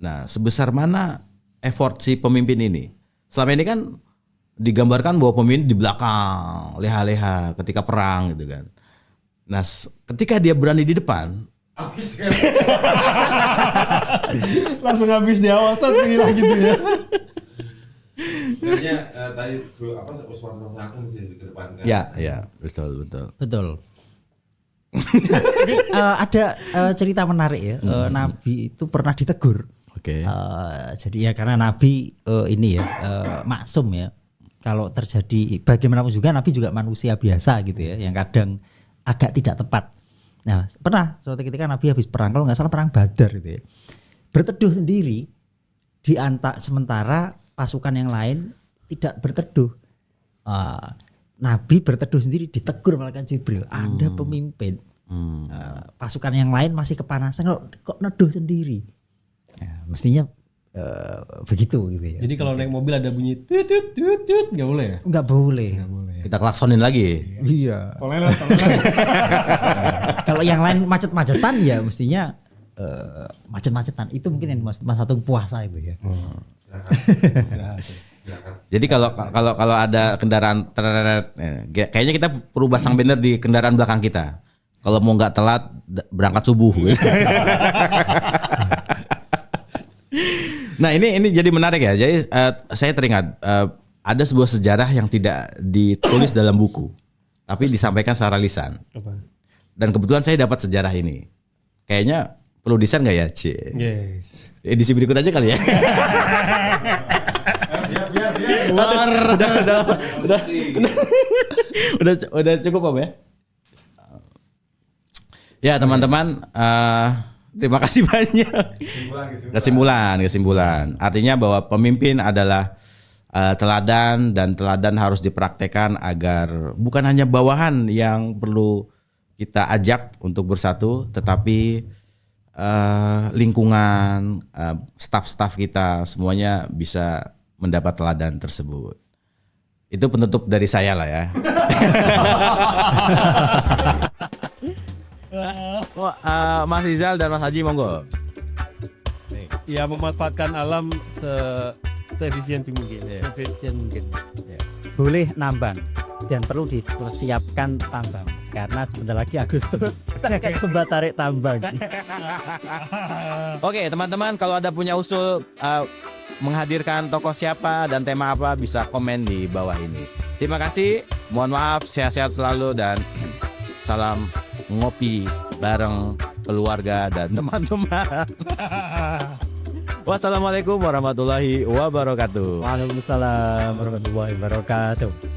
nah sebesar mana effort si pemimpin ini? Selama ini kan digambarkan bahwa pemimpin di belakang, leha-leha ketika perang gitu kan. Nah ketika dia berani di depan, Langsung habis di awal gila gitu ya. Sebenarnya tadi Usman Sanakun mesti dikedepankan. ya betul. Jadi ada cerita menarik ya. Nabi itu pernah ditegur. Oke. Jadi ya karena Nabi ini ya maksum ya. Kalau terjadi bagaimanapun juga Nabi juga manusia biasa gitu ya, yang kadang agak tidak tepat. Nah pernah suatu ketika Nabi habis perang, kalau nggak salah perang Badar gitu ya, berteduh sendiri sementara pasukan yang lain tidak berteduh. Nabi berteduh sendiri ditegur malaikat Jibril. Anda pemimpin. Pasukan yang lain masih kepanasan kok neduh sendiri. Ya, mestinya begitu gitu ya. Jadi kalau naik mobil ada bunyi tut tut tut tut nggak boleh ya? Nggak boleh. Kita klaksonin lagi. Iya. Toleran. Kalau yang lain macet-macetan ya mestinya macet-macetan. Itu mungkin yang masa tunggu puasa itu ya. Jadi kalau ada kendaraan kayaknya kita perlu pasang banner di kendaraan belakang kita. Kalau mau nggak telat berangkat subuh. Nah ini jadi menarik ya. Jadi saya teringat ada sebuah sejarah yang tidak ditulis dalam buku, tapi disampaikan secara lisan. Apa? Dan kebetulan saya dapat sejarah ini. Kayaknya perlu desain nggak ya, Ci? Yes. Edisi berikut aja kali ya. Biar. Udah cukup Om ya. Ya teman-teman, terima kasih banyak. Kesimpulan. Artinya bahwa pemimpin adalah teladan dan teladan harus dipraktekkan agar bukan hanya bawahan yang perlu kita ajak untuk bersatu, tetapi lingkungan, staf-staf kita semuanya bisa mendapat teladan tersebut. Itu penutup dari saya lah ya. Mas Rizal dan Mas Haji monggo. Ya memanfaatkan alam seefisien mungkin. Efisien mungkin. Boleh nambang dan perlu dipersiapkan tambang karena sebentar lagi Agustus kita kayak lomba tarik tambang. Oke teman-teman, kalau ada punya usul menghadirkan tokoh siapa dan tema apa bisa komen di bawah ini. Terima kasih, mohon maaf, sehat-sehat selalu dan salam ngopi bareng keluarga dan teman-teman. Wassalamualaikum warahmatullahi wabarakatuh. Waalaikumsalam warahmatullahi wabarakatuh.